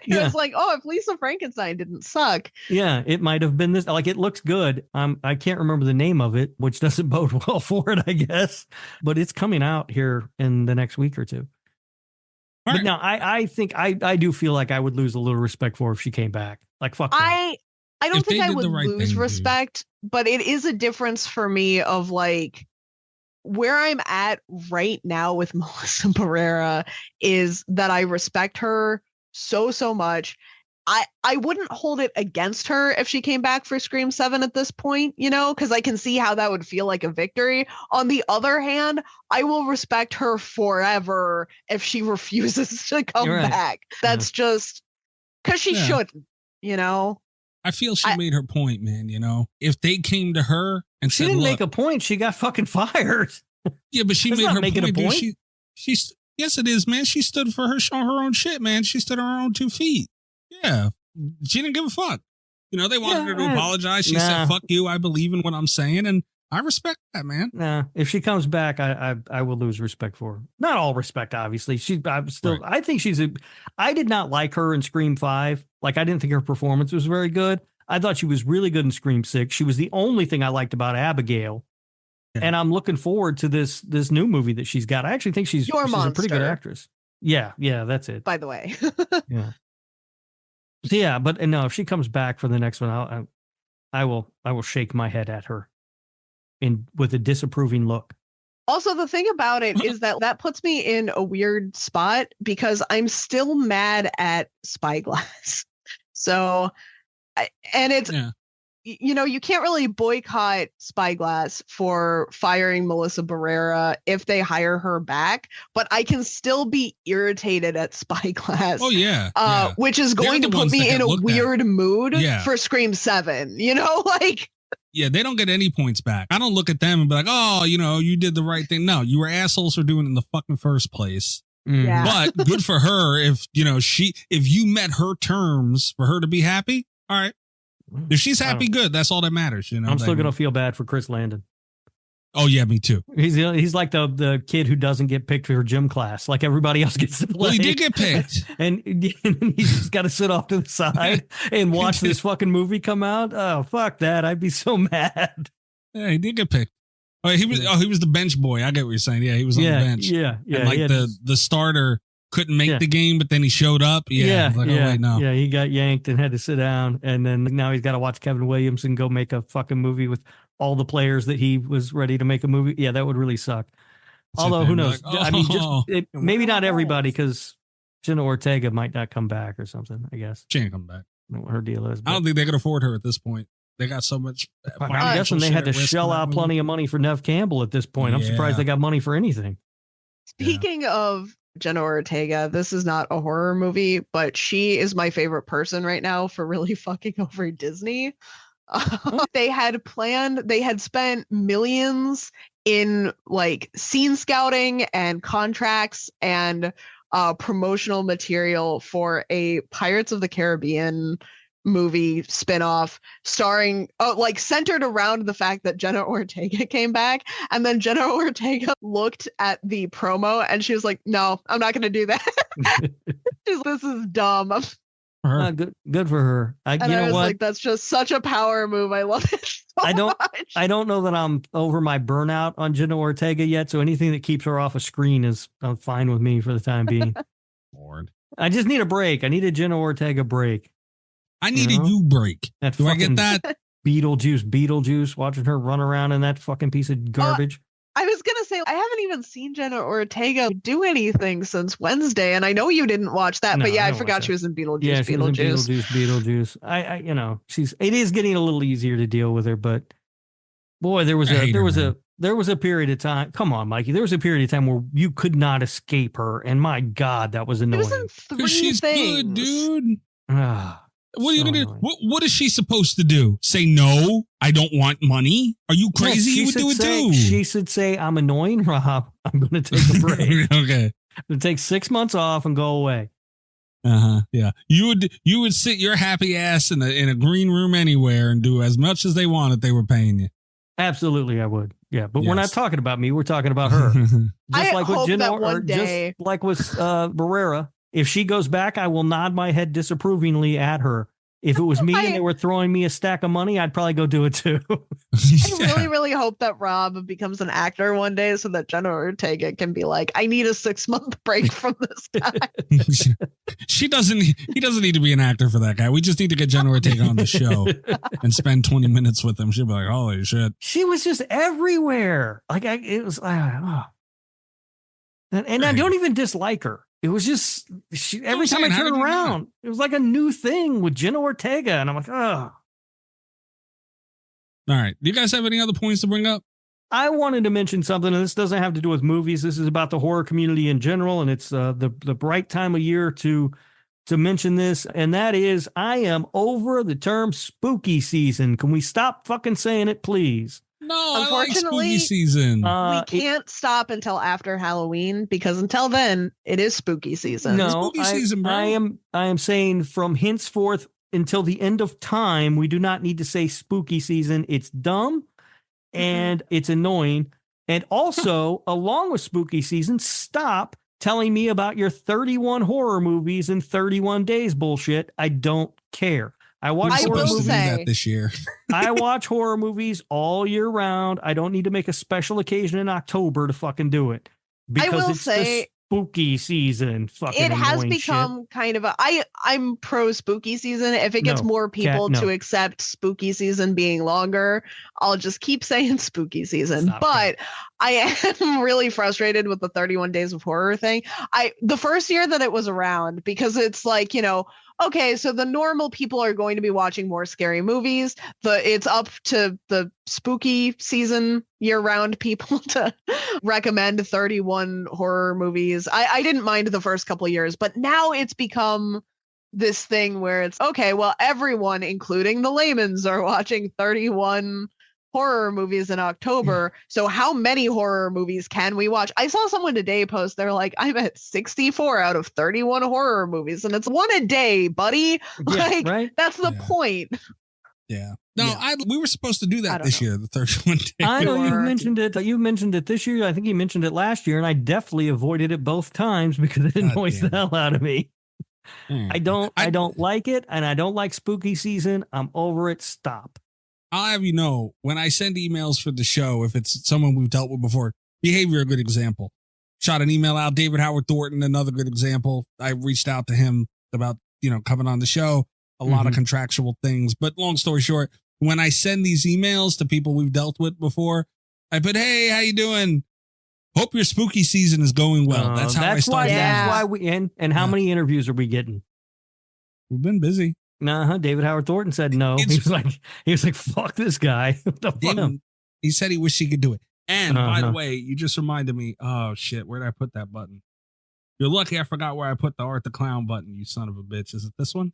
It was like, oh, if Lisa Frankenstein didn't suck. Yeah, it might have been this. Like, it looks good. I can't remember the name of it, which doesn't bode well for it, I guess. But it's coming out here in the next week or two. But now I think I do feel like I would lose a little respect for her if she came back. Like, fuck that. I don't think I would lose respect, but it is a difference for me of like where I'm at right now with Melissa Barrera is that I respect her so much. I wouldn't hold it against her if she came back for Scream 7 at this point, you know, because I can see how that would feel like a victory. On the other hand, I will respect her forever if she refuses to come back. That's just because she shouldn't, you know. I feel she made her point, man. You know, if they came to her and she said, didn't make a point, she got fucking fired. Yeah, but she made her point. A point. Dude, she's yes, it is, man. She stood for her own shit, man. She stood on her own 2 feet. Yeah, she didn't give a fuck. You know, they wanted her to apologize. She said, "Fuck you. I believe in what I'm saying," and I respect that, man. Nah, if she comes back, I will lose respect for her. Not all respect, obviously. I think I did not like her in Scream 5. Like, I didn't think her performance was very good. I thought she was really good in Scream 6. She was the only thing I liked about Abigail. Yeah. And I'm looking forward to this new movie that she's got. I actually think she's a pretty good actress. Yeah, that's it. By the way. Yeah. Yeah, but no, if she comes back for the next one, I will shake my head at her with a disapproving look. Also, the thing about it is that puts me in a weird spot because I'm still mad at Spyglass. So, you know, you can't really boycott Spyglass for firing Melissa Barrera if they hire her back, but I can still be irritated at Spyglass. Oh, yeah. Which is going to put me in a weird mood for Scream 7, you know, like. Yeah, they don't get any points back. I don't look at them and be like, oh, you know, you did the right thing. No, you were assholes for doing it in the fucking first place. Yeah. But good for her if, you know, if you met her terms for her to be happy. All right. If she's happy, good. That's all that matters. You know, I'm still going to feel bad for Chris Landon. Oh, yeah, me too. He's like the kid who doesn't get picked for gym class. Like everybody else gets to play. Well, he did get picked. and he's just got to sit off to the side and watch this fucking movie come out. Oh, fuck that. I'd be so mad. Yeah, he did get picked. Oh, he was the bench boy. I get what you're saying. Yeah, he was on the bench. Yeah. And like the starter couldn't make the game, but then he showed up. Yeah. Oh, wait, no. Yeah, he got yanked and had to sit down. And then now he's got to watch Kevin Williamson go make a fucking movie with all the players that he was ready to make a movie. Yeah, that would really suck. Although, who knows? Like, I mean, maybe not everybody, because Jenna Ortega might not come back or something, I guess. She ain't come back. I don't know what her deal is. I don't think they could afford her at this point. They got so much. I'm guessing they had to shell out plenty of money for Neve Campbell at this point. I'm surprised they got money for anything. Speaking of Jenna Ortega, this is not a horror movie, but she is my favorite person right now for really fucking over Disney. They had spent millions in like scene scouting and contracts and promotional material for a Pirates of the Caribbean movie spinoff starring like centered around the fact that Jenna Ortega came back, and then Jenna Ortega looked at the promo and she was like, no, I'm not gonna do that. This is dumb. Good for her. I was like, that's just such a power move. I love it so much. I don't know that I'm over my burnout on Jenna Ortega yet, so anything that keeps her off a screen is fine with me for the time being. Lord. I just need a break. I need a Jenna Ortega break. I need a you break. Do I get that? Beetlejuice, watching her run around in that fucking piece of garbage. I was going to say, I haven't even seen Jenna Ortega do anything since Wednesday, and I know you didn't watch that, but yeah, I forgot she was in Beetlejuice. Yeah, she was in Beetlejuice. It is getting a little easier to deal with her, but boy, there was a period of time. Come on, Mikey. There was a period of time where you could not escape her, and my God, that was annoying. It was in 3 she's things. good, dude. What are you gonna do? What is she supposed to do? Say no? I don't want money. Are you crazy? You would do it too. She should say, "I'm annoying, Rob. I'm going to take a break. Okay, I'm going to take 6 months off and go away." Yeah. You would sit your happy ass in a green room anywhere and do as much as they wanted. They were paying you. Absolutely, I would. Yeah, but we're not talking about me. We're talking about her. I hope that one day, just like with Barrera. If she goes back, I will nod my head disapprovingly at her. If it was me and they were throwing me a stack of money, I'd probably go do it too. I really, really hope that Rob becomes an actor one day so that Jenna Ortega can be like, I need a 6-month break from this guy. He doesn't need to be an actor for that guy. We just need to get Jenna Ortega on the show and spend 20 minutes with him. She'll be like, holy shit. She was just everywhere. And I don't even dislike her. It was just every time I turned around, it was like a new thing with Jenna Ortega. And I'm like, oh. All right. Do you guys have any other points to bring up? I wanted to mention something, and this doesn't have to do with movies. This is about the horror community in general, and it's the bright time of year to mention this, and that is I am over the term spooky season. Can we stop fucking saying it, please? No, unfortunately, I like spooky season. We can't stop until after Halloween because until then, it is spooky season. No, spooky season, bro. I am saying from henceforth until the end of time, we do not need to say spooky season. It's dumb and it's annoying. And also, along with spooky season, stop telling me about your 31 horror movies in 31 days bullshit. I don't care. I watch horror movies that this year. I watch horror movies all year round. I don't need to make a special occasion in October to fucking do it. Because it's the spooky season. Fucking it has become kind of I'm pro spooky season. If it gets more people to accept spooky season being longer, I'll just keep saying spooky season. But I am really frustrated with the 31 days of horror thing. The first year that it was around, because it's like, okay, so the normal people are going to be watching more scary movies. It's up to the spooky season year-round people to recommend 31 horror movies. I didn't mind the first couple of years, but now it's become this thing where it's, okay, well, everyone, including the layman's, are watching 31 horror movies in October. So how many horror movies can we watch? I saw someone today post, they're like, I'm at 64 out of 31 horror movies, and it's one a day, buddy. That's the point. Yeah. No, we were supposed to do that this year, the 31 days. I know you mentioned it. You mentioned it this year. I think you mentioned it last year, and I definitely avoided it both times because it annoys the hell out of me. I don't like it, and I don't like spooky season. I'm over it. Stop. I'll have you know, when I send emails for the show, if it's someone we've dealt with before, Behavior, a good example. Shot an email out, David Howard Thornton, another good example. I reached out to him about, coming on the show, a lot of contractual things. But long story short, when I send these emails to people we've dealt with before, I put, hey, how you doing? Hope your spooky season is going well. That's how I started. That's why we and how many interviews are we getting? We've been busy. David Howard Thornton said no. He was like, fuck this guy. He said he wished he could do it. And by the way, you just reminded me, oh shit, where did I put that button? You're lucky I forgot where I put the Art the Clown button, you son of a bitch. Is it this one?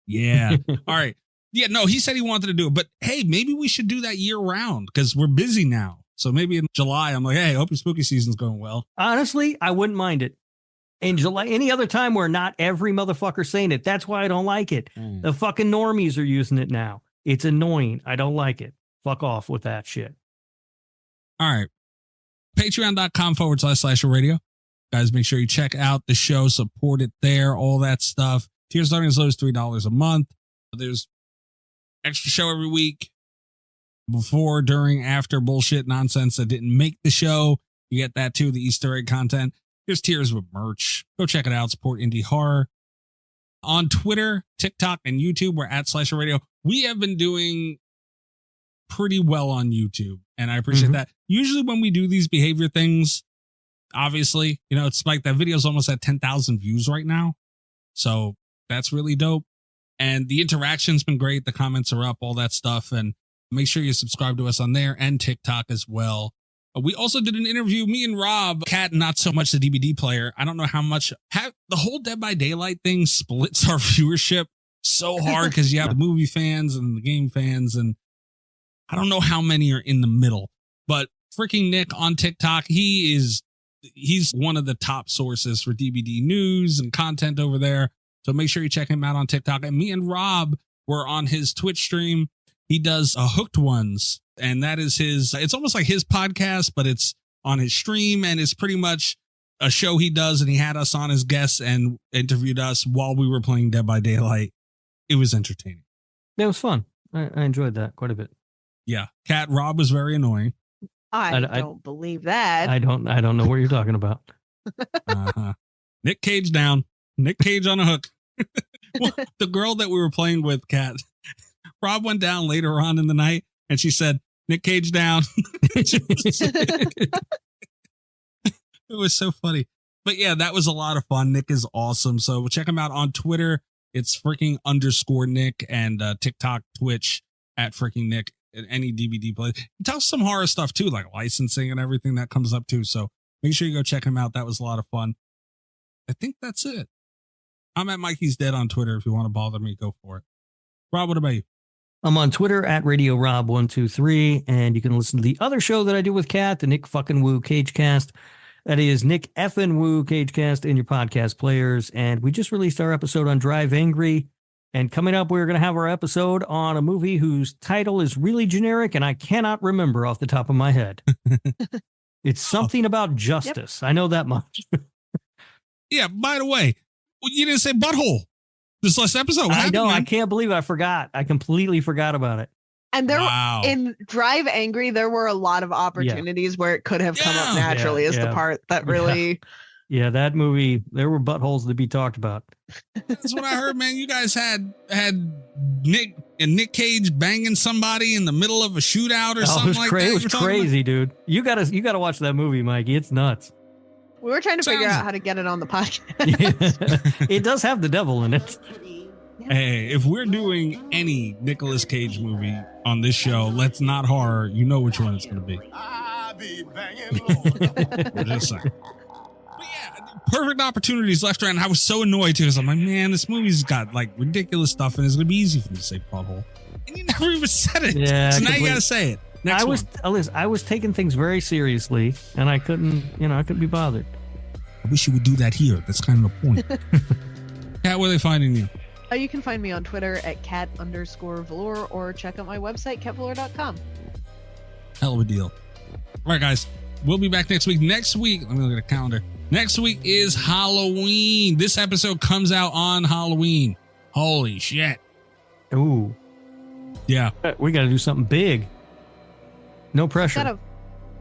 Yeah. All right. Yeah, no, he said he wanted to do it, but hey, maybe we should do that year round because we're busy now. So maybe in July, I'm like, hey, I hope your spooky season's going well. Honestly, I wouldn't mind it. In July, any other time where not every motherfucker's saying it. That's why I don't like it. The fucking normies are using it now. It's annoying. I don't like it. Fuck off with that shit. All right. Patreon.com/radio. Guys, make sure you check out the show, support it there, all that stuff. Tiers starting as low as $3 a month. There's extra show every week. Before, during, after bullshit nonsense that didn't make the show. You get that too, the Easter egg content. There's tiers with merch. Go check it out. Support indie horror. On Twitter, TikTok, and YouTube, we're at Slasher Radio. We have been doing pretty well on YouTube, and I appreciate that. Usually when we do these behavior things, obviously, you know, it's like that video's almost at 10,000 views right now. So that's really dope. And the interaction's been great. The comments are up, all that stuff. And make sure you subscribe to us on there and TikTok as well. We also did an interview, me and Rob, Kat, not so much the DVD player. I don't know how much, the whole Dead by Daylight thing splits our viewership so hard because you have the movie fans and the game fans. And I don't know how many are in the middle, but freaking Nick on TikTok, he's one of the top sources for DVD news and content over there. So make sure you check him out on TikTok. And me and Rob were on his Twitch stream. He does Hooked Ones, and that is it's almost like his podcast, but it's on his stream, and it's pretty much a show he does, and he had us on as guests and interviewed us while we were playing Dead by Daylight. It was entertaining. It was fun. I enjoyed that quite a bit. Yeah. Kat, Rob was very annoying. I don't believe that. I don't know what you're talking about. Nick Cage down. Nick Cage on a hook. Well, the girl that we were playing with, Kat, Rob went down later on in the night and she said, Nick Cage down. It was so funny. But yeah, that was a lot of fun. Nick is awesome. So check him out on Twitter. It's freaking _Nick, and TikTok, Twitch at freaking Nick, and any DVD player. He tells some horror stuff too, like licensing and everything that comes up too. So make sure you go check him out. That was a lot of fun. I think that's it. I'm at Mikey's Dead on Twitter. If you want to bother me, go for it. Rob, what about you? I'm on Twitter at Radio Rob123, and you can listen to the other show that I do with Kat, the Nick fucking Woo Cagecast. That is Nick effing Woo Cagecast in your podcast players. And we just released our episode on Drive Angry. And coming up, we're going to have our episode on a movie whose title is really generic, and I cannot remember off the top of my head. It's something about justice. Yep. I know that much. Yeah, by the way, you didn't say butthole this last episode. I know. I can't believe I forgot. I completely forgot about it. And there, in Drive Angry, there were a lot of opportunities where it could have come up naturally as the part that really... Yeah, that movie, there were buttholes to be talked about. That's what I heard, man. You guys had Nick Cage banging somebody in the middle of a shootout or something like that. It was crazy, dude. You gotta watch that movie, Mikey. It's nuts. We were trying to figure out how to get it on the podcast. It does have the devil in it. Hey, if we're doing any Nicolas Cage movie on this show, Let's Not Horror, you know which one it's going to be. We're just saying. But yeah, perfect opportunities left around. I was so annoyed too, because I'm like, man, this movie's got like ridiculous stuff, and it's going to be easy for me to say butthole. And you never even said it. Yeah, so now you got to say it. I was taking things very seriously, and I couldn't be bothered. I wish you would do that here. That's kind of the point. Kat, where are they finding you? You can find me on Twitter at cat_velour, or check out my website, catvelour.com. Hell of a deal. All right, guys. We'll be back next week. Next week, let me look at the calendar. Next week is Halloween. This episode comes out on Halloween. Holy shit. Ooh. Yeah. We got to do something big. No pressure.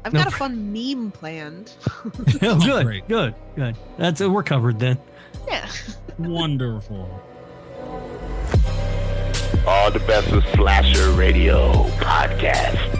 I've got a fun meme planned. Oh, good. That's we're covered then. Yeah. Wonderful. All the best with Slasher Radio Podcast.